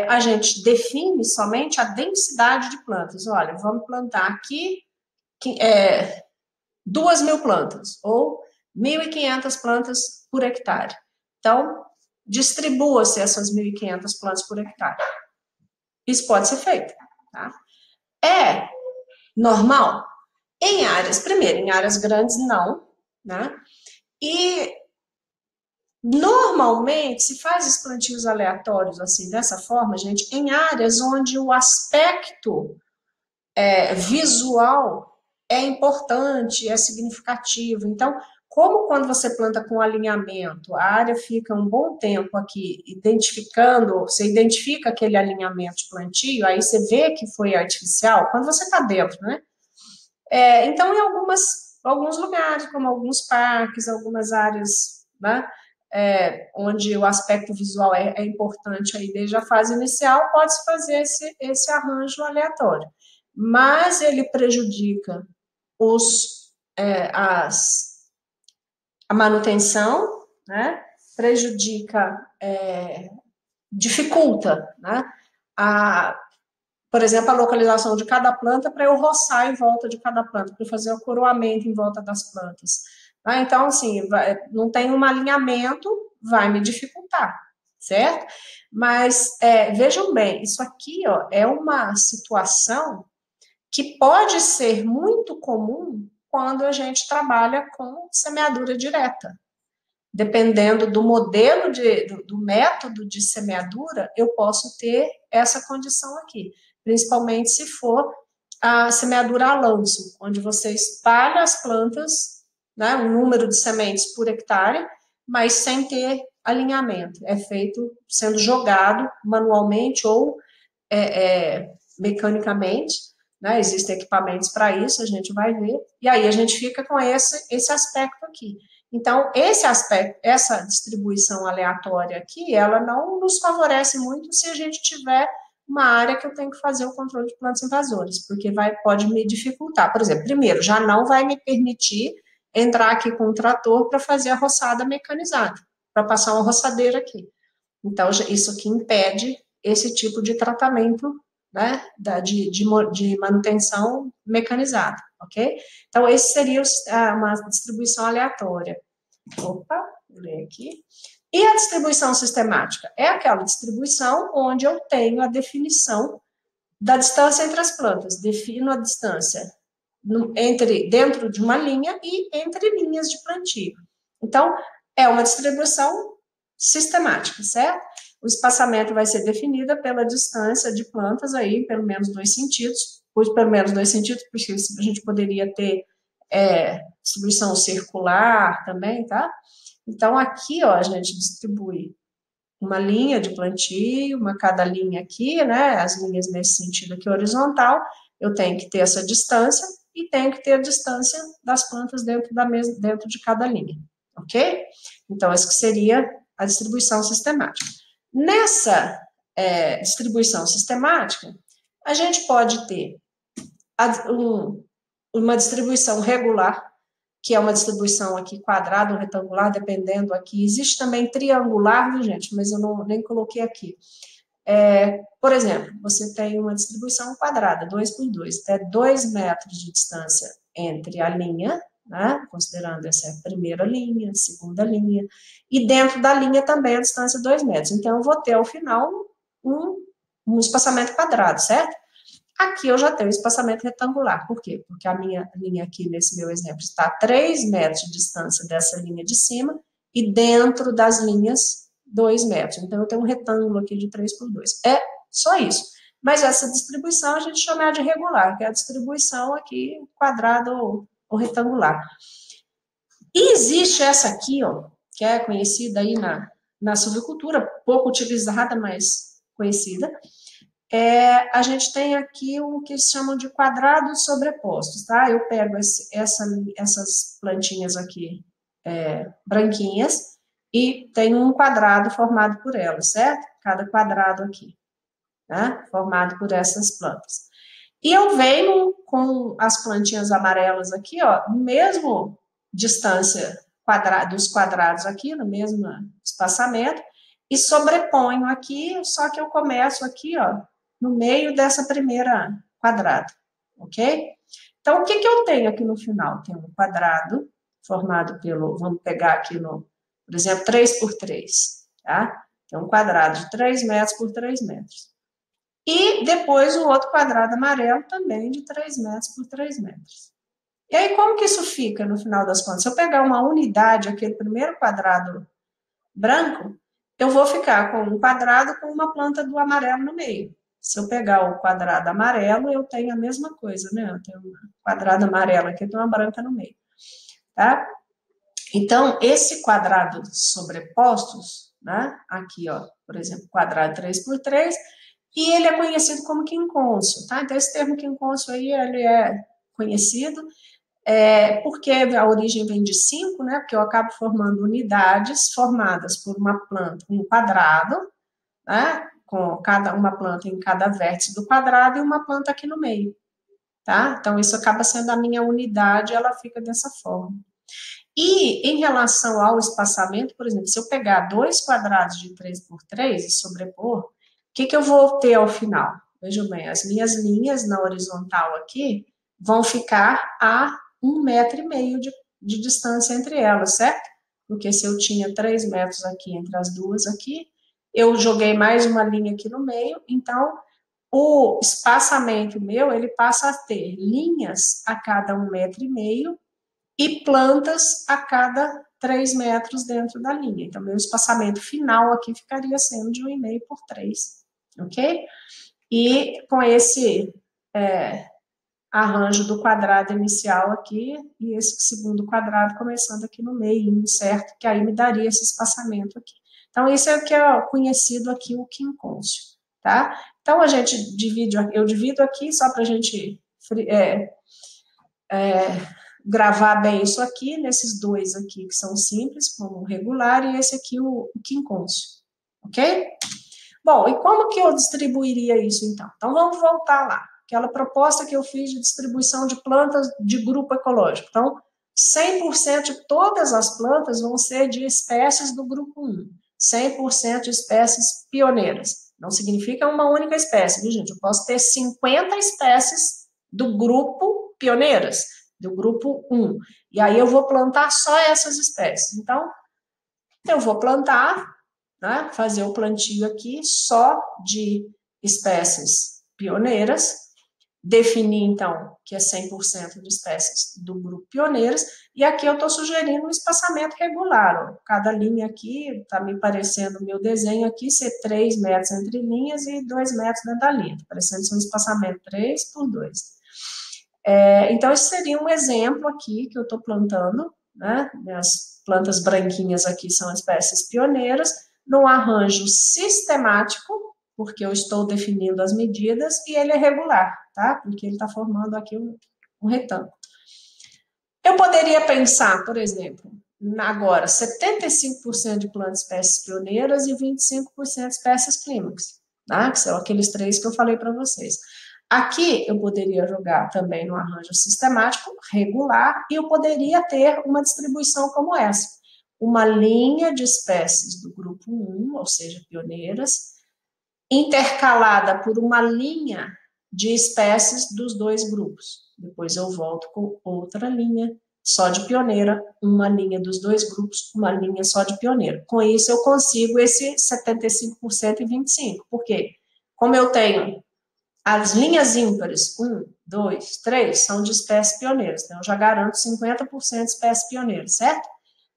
A gente define somente a densidade de plantas. Olha, vamos plantar aqui 2.000 plantas, ou 1.500 plantas por hectare. Então, distribua-se essas 1.500 plantas por hectare. Isso pode ser feito, tá? É normal? Em áreas grandes, não, né? E normalmente se faz os plantios aleatórios assim, dessa forma, gente, em áreas onde o aspecto visual é importante, é significativo. Então, como quando você planta com alinhamento, a área fica um bom tempo aqui você identifica aquele alinhamento de plantio, aí você vê que foi artificial, quando você está dentro, né? Então, em alguns lugares, como alguns parques, algumas áreas, né, onde o aspecto visual é importante aí desde a fase inicial, pode-se fazer esse arranjo aleatório. Mas ele prejudica a manutenção, né, dificulta, né, por exemplo, a localização de cada planta para eu roçar em volta de cada planta, para fazer o coroamento em volta das plantas. Então, assim, não tem um alinhamento, vai me dificultar, certo? Mas vejam bem, isso aqui ó, é uma situação que pode ser muito comum quando a gente trabalha com semeadura direta. Dependendo do modelo, do método de semeadura, eu posso ter essa condição aqui, principalmente se for a semeadura a lanço, onde você espalha as plantas, né, um número de sementes por hectare, mas sem ter alinhamento. É feito sendo jogado manualmente ou mecanicamente, né, existem equipamentos para isso, a gente vai ver, e aí a gente fica com esse aspecto aqui. Então, esse aspecto, essa distribuição aleatória aqui, ela não nos favorece muito se a gente tiver uma área que eu tenho que fazer o controle de plantas invasoras, porque pode me dificultar. Por exemplo, primeiro, já não vai me permitir entrar aqui com um trator para fazer a roçada mecanizada, para passar uma roçadeira aqui. Então, isso aqui impede esse tipo de tratamento, né, de manutenção mecanizada, ok? Então, esse seria uma distribuição aleatória. Opa, vou ler aqui. E a distribuição sistemática? É aquela distribuição onde eu tenho a definição da distância entre as plantas. Defino a distância dentro de uma linha e entre linhas de plantio. Então, é uma distribuição sistemática, certo? O espaçamento vai ser definido pela distância de plantas aí, pelo menos 2 centímetros, por pelo menos 2 centímetros, porque a gente poderia ter distribuição circular também, tá? Então, aqui, ó, a gente distribui uma linha de plantio, cada linha aqui, né, as linhas nesse sentido aqui horizontal, eu tenho que ter essa distância e tenho que ter a distância das plantas dentro de cada linha, ok? Então, essa que seria a distribuição sistemática. Nessa distribuição sistemática, a gente pode ter uma distribuição regular, que é uma distribuição aqui quadrada ou retangular, dependendo aqui. Existe também triangular, viu, gente? Mas eu nem coloquei aqui. Por exemplo, você tem uma distribuição quadrada, 2 por 2, até 2 metros de distância entre a linha, né? Considerando essa primeira linha, segunda linha, e dentro da linha também a distância 2 metros. Então, eu vou ter, ao final, um espaçamento quadrado, certo? Aqui eu já tenho espaçamento retangular. Por quê? Porque a minha linha aqui, nesse meu exemplo, está a 3 metros de distância dessa linha de cima e dentro das linhas 2 metros. Então, eu tenho um retângulo aqui de 3 por 2. É só isso. Mas essa distribuição a gente chama de regular, que é a distribuição aqui quadrada ou retangular. E existe essa aqui, ó, que é conhecida aí na silvicultura, pouco utilizada, mas conhecida. A gente tem aqui o que se chamam de quadrados sobrepostos, tá? Eu pego essas plantinhas aqui branquinhas e tem um quadrado formado por elas, certo? Cada quadrado aqui, né? Formado por essas plantas. E eu venho com as plantinhas amarelas aqui, ó, no mesmo distância dos quadrados aqui, no mesmo espaçamento, e sobreponho aqui, só que eu começo aqui, ó, no meio dessa primeira quadrada, ok? Então, o que eu tenho aqui no final? Tenho um quadrado formado vamos pegar aqui por exemplo, 3 por 3, tá? Tem um quadrado de 3 metros por 3 metros. E depois o outro quadrado amarelo também de 3 metros por 3 metros. E aí, como que isso fica no final das contas? Se eu pegar uma unidade, aquele primeiro quadrado branco, eu vou ficar com um quadrado com uma planta do amarelo no meio. Se eu pegar o quadrado amarelo, eu tenho a mesma coisa, né? Eu tenho um quadrado amarelo aqui, tem uma branca no meio, tá? Então, esse quadrado sobrepostos, né? Aqui, ó, por exemplo, quadrado 3 por 3, e ele é conhecido como quincôncio, tá? Então, esse termo quincôncio aí, ele é conhecido, porque a origem vem de 5, né? Porque eu acabo formando unidades formadas por uma planta, um quadrado, né? Com uma planta em cada vértice do quadrado e uma planta aqui no meio, tá? Então, isso acaba sendo a minha unidade, ela fica dessa forma. E em relação ao espaçamento, por exemplo, se eu pegar 2 quadrados de 3 por 3 e sobrepor, o que eu vou ter ao final? Vejam bem, as minhas linhas na horizontal aqui vão ficar a 1,5 metro de distância entre elas, certo? Porque se eu tinha 3 metros aqui entre as duas aqui, eu joguei mais uma linha aqui no meio, então o espaçamento meu, ele passa a ter linhas a cada 1,5 metro e plantas a cada 3 metros dentro da linha. Então, meu espaçamento final aqui ficaria sendo de 1,5 por 3, ok? E com esse arranjo do quadrado inicial aqui, e esse segundo quadrado começando aqui no meio, certo? Que aí me daria esse espaçamento aqui. Então, isso é o que é conhecido aqui, o quincôncio, tá? Então, eu divido aqui só para a gente gravar bem isso aqui, nesses dois aqui que são simples, como o regular, e esse aqui o quincôncio, ok? Bom, e como que eu distribuiria isso, então? Então, vamos voltar lá. Aquela proposta que eu fiz de distribuição de plantas de grupo ecológico. Então, 100% de todas as plantas vão ser de espécies do grupo 1. 100% de espécies pioneiras. Não significa uma única espécie, viu, gente? Eu posso ter 50 espécies do grupo pioneiras, do grupo 1. E aí eu vou plantar só essas espécies. Então, eu vou plantar, né, fazer o plantio aqui só de espécies pioneiras, definir, então, que é 100% de espécies do grupo pioneiras, e aqui eu estou sugerindo um espaçamento regular, ó. Cada linha aqui, está me parecendo o meu desenho aqui, ser 3 metros entre linhas e 2 metros dentro da linha, tá parecendo ser um espaçamento 3 por 2. Então, esse seria um exemplo aqui que eu estou plantando, né? As plantas branquinhas aqui são espécies pioneiras, num arranjo sistemático, porque eu estou definindo as medidas, e ele é regular, tá? Porque ele está formando aqui um retângulo. Eu poderia pensar, por exemplo, agora, 75% de plantas espécies pioneiras e 25% de espécies clímax, tá? Que são aqueles 3 que eu falei para vocês. Aqui eu poderia jogar também no arranjo sistemático, regular, e eu poderia ter uma distribuição como essa. Uma linha de espécies do grupo 1, ou seja, pioneiras, intercalada por uma linha de espécies dos 2 grupos. Depois eu volto com outra linha só de pioneira, uma linha dos 2 grupos, uma linha só de pioneira. Com isso eu consigo esse 75% e 25%. Por quê? Como eu tenho as linhas ímpares, 1, 2, 3, são de espécies pioneiras, então eu já garanto 50% de espécies pioneiras, certo?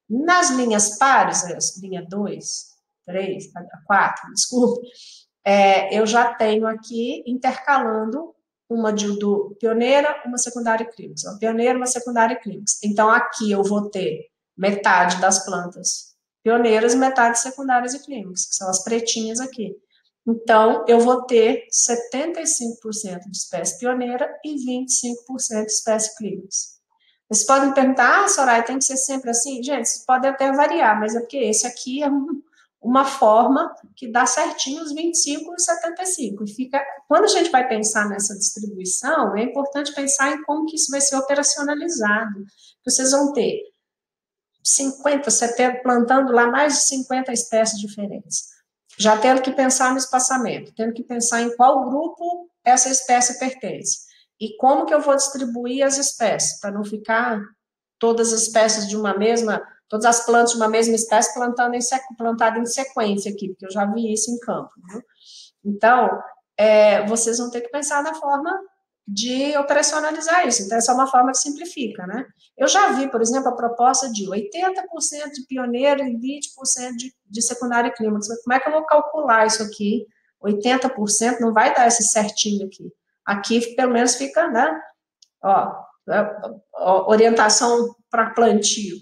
Nas linhas pares, linha 2, 3, 4, desculpa, eu já tenho aqui intercalando uma do pioneira, uma secundária e clímax, uma pioneira, uma secundária e clímax. Então, aqui eu vou ter metade das plantas pioneiras e metade secundárias e clímax, que são as pretinhas aqui. Então, eu vou ter 75% de espécie pioneira e 25% de espécie clímax. Vocês podem me perguntar, Soraya, tem que ser sempre assim? Gente, vocês podem até variar, mas é porque esse aqui é uma forma que dá certinho os 25 e os 75. E fica, quando a gente vai pensar nessa distribuição, é importante pensar em como que isso vai ser operacionalizado. Vocês vão ter 50, 70, plantando lá mais de 50 espécies diferentes. Já tendo que pensar no espaçamento, tendo que pensar em qual grupo essa espécie pertence. E como que eu vou distribuir as espécies, para não ficar todas as espécies de uma mesma, todas as plantas de uma mesma espécie plantada em sequência aqui, porque eu já vi isso em campo, viu? Então, vocês vão ter que pensar na forma de operacionalizar isso. Então, essa é uma forma que simplifica, né? Eu já vi, por exemplo, a proposta de 80% de pioneiro e 20% de secundário e clímax. Como é que eu vou calcular isso aqui? 80% não vai dar esse certinho aqui. Aqui, pelo menos, fica, né? Orientação para plantio.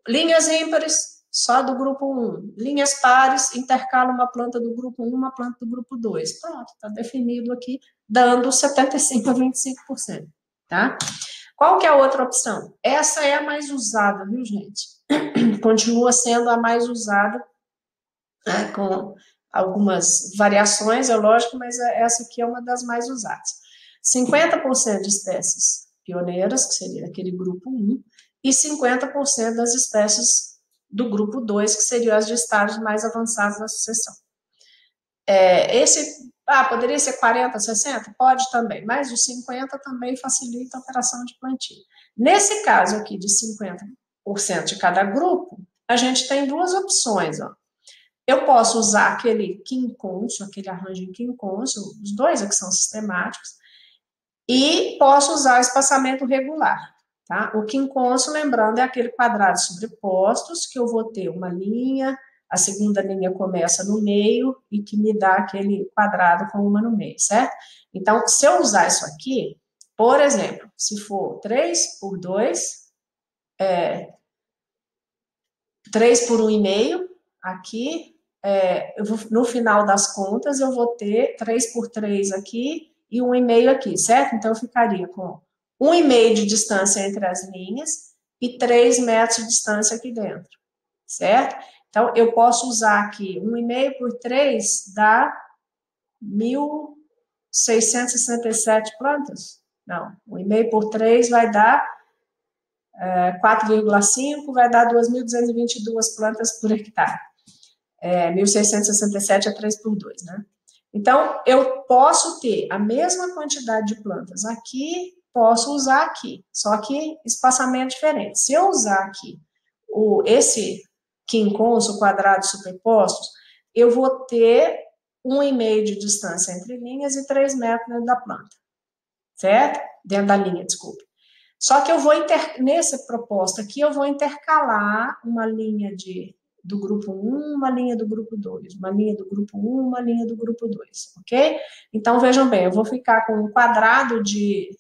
Linhas ímpares, só do grupo 1. Linhas pares, intercala uma planta do grupo 1, uma planta do grupo 2. Pronto, está definido aqui, dando 75% a 25%. Tá? Qual que é a outra opção? Essa é a mais usada, viu, gente? Continua sendo a mais usada, né, com algumas variações, é lógico, mas essa aqui é uma das mais usadas. 50% de espécies pioneiras, que seria aquele grupo 1, e 50% das espécies do grupo 2, que seriam as de estágios mais avançados da sucessão. Poderia ser 40, 60? Pode também, mas o 50 também facilita a operação de plantio. Nesse caso aqui de 50% de cada grupo, a gente tem duas opções, ó. Eu posso usar aquele quincôncio, aquele arranjo em quincôncio, os dois aqui são sistemáticos, e posso usar o espaçamento regular, tá? O quincôncio, lembrando, é aquele quadrado sobrepostos, que eu vou ter uma linha, a segunda linha começa no meio, e que me dá aquele quadrado com uma no meio, certo? Então, se eu usar isso aqui, por exemplo, se for 3 por 2, 3 por 1,5, aqui, no final das contas, eu vou ter 3 por 3 aqui e 1,5 aqui, certo? Então, eu ficaria com 1,5 de distância entre as linhas e 3 metros de distância aqui dentro, certo? Então, eu posso usar aqui 1,5 por 3 dá 1.667 plantas? Não, 1,5 por 3 vai dar 4,5, vai dar 2.222 plantas por hectare. 1.667 é 3 por 2, né? Então, eu posso ter a mesma quantidade de plantas aqui, posso usar aqui, só que espaçamento diferente. Se eu usar aqui esse quincôncio, quadrados superpostos, eu vou ter 1,5 de distância entre linhas e 3 metros dentro da planta, certo? Dentro da linha, desculpa. Só que eu vou, nessa proposta aqui, eu vou intercalar uma linha do grupo 1, uma linha do grupo 2, uma linha do grupo 1, uma linha do grupo 2, ok? Então, vejam bem, eu vou ficar com um quadrado de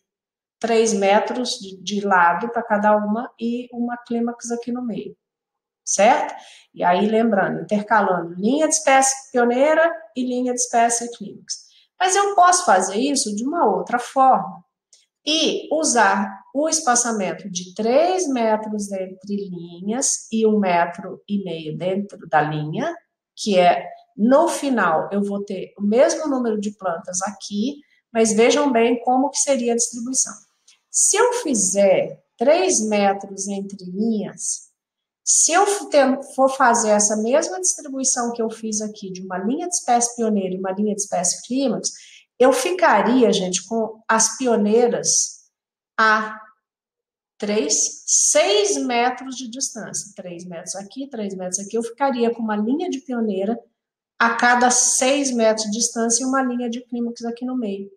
3 metros de lado para cada uma e uma clímax aqui no meio, certo? E aí, lembrando, intercalando linha de espécie pioneira e linha de espécie clímax. Mas eu posso fazer isso de uma outra forma e usar o espaçamento de 3 metros entre linhas e 1,5 metro dentro da linha, que é, no final, eu vou ter o mesmo número de plantas aqui, mas vejam bem como que seria a distribuição. Se eu fizer 3 metros entre linhas, se eu for fazer essa mesma distribuição que eu fiz aqui, de uma linha de espécie pioneira e uma linha de espécie clímax, eu ficaria, gente, com as pioneiras a 6 metros de distância. 3 metros aqui, 3 metros aqui. Eu ficaria com uma linha de pioneira a cada 6 metros de distância e uma linha de clímax aqui no meio.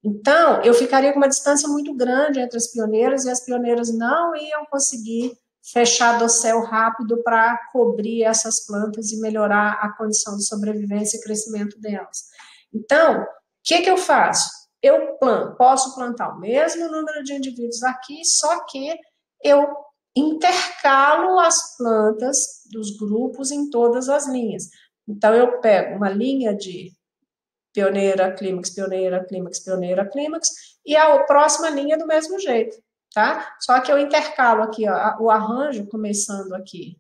Então, eu ficaria com uma distância muito grande entre as pioneiras e as pioneiras não iam conseguir fechar dossel rápido para cobrir essas plantas e melhorar a condição de sobrevivência e crescimento delas. Então, o que eu faço? Eu posso plantar o mesmo número de indivíduos aqui, só que eu intercalo as plantas dos grupos em todas as linhas. Então, eu pego uma linha de pioneira, clímax, pioneira, clímax, pioneira, clímax, e a próxima linha do mesmo jeito, tá? Só que eu intercalo aqui, ó, o arranjo, começando aqui,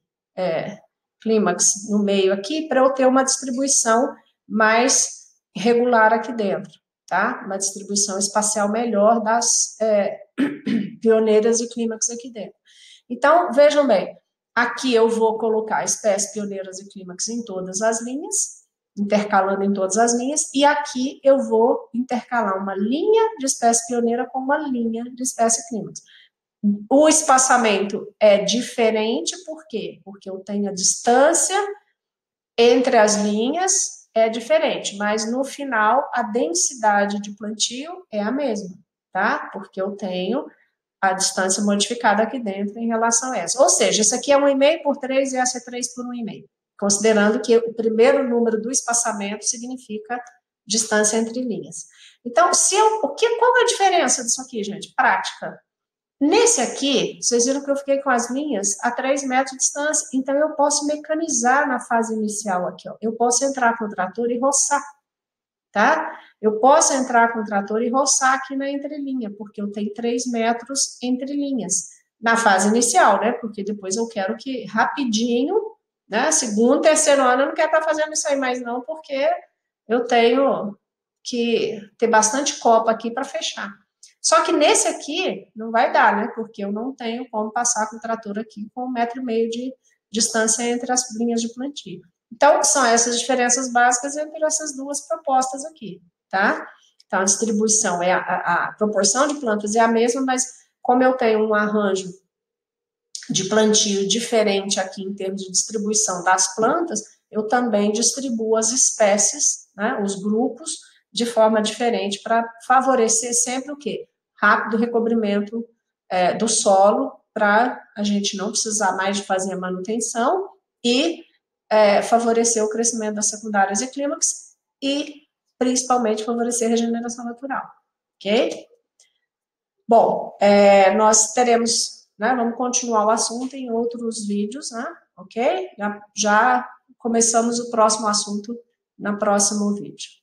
clímax no meio aqui, para eu ter uma distribuição mais regular aqui dentro, tá? Uma distribuição espacial melhor das pioneiras e clímax aqui dentro. Então, vejam bem, aqui eu vou colocar espécies pioneiras e clímax em todas as linhas, intercalando em todas as linhas, e aqui eu vou intercalar uma linha de espécie pioneira com uma linha de espécie clímax. O espaçamento é diferente, por quê? Porque eu tenho a distância entre as linhas é diferente, mas no final a densidade de plantio é a mesma, tá? Porque eu tenho a distância modificada aqui dentro em relação a essa. Ou seja, isso aqui é 1,5 por 3 e essa é 3 por 1,5. Considerando que o primeiro número do espaçamento significa distância entre linhas. Então, qual é a diferença disso aqui, gente? Prática. Nesse aqui, vocês viram que eu fiquei com as linhas a 3 metros de distância, então eu posso mecanizar na fase inicial aqui, ó. Eu posso entrar com o trator e roçar, tá? Eu posso entrar com o trator e roçar aqui na entrelinha, porque eu tenho 3 metros entre linhas. Na fase inicial, né? Porque depois eu quero que rapidinho, né? Segundo, terceiro ano, eu não quero estar fazendo isso aí mais não, porque eu tenho que ter bastante copa aqui para fechar. Só que nesse aqui não vai dar, né? Porque eu não tenho como passar com o trator aqui com 1,5 metro de distância entre as linhas de plantio. Então, são essas diferenças básicas entre essas duas propostas aqui, tá? Então, a distribuição, a proporção de plantas é a mesma, mas como eu tenho um arranjo de plantio diferente aqui em termos de distribuição das plantas, eu também distribuo as espécies, né, os grupos, de forma diferente para favorecer sempre o quê? Rápido recobrimento do solo, para a gente não precisar mais de fazer a manutenção e favorecer o crescimento das secundárias e clímax e, principalmente, favorecer a regeneração natural, ok? Bom, nós teremos, né, vamos continuar o assunto em outros vídeos, né, ok? Já começamos o próximo assunto no próximo vídeo.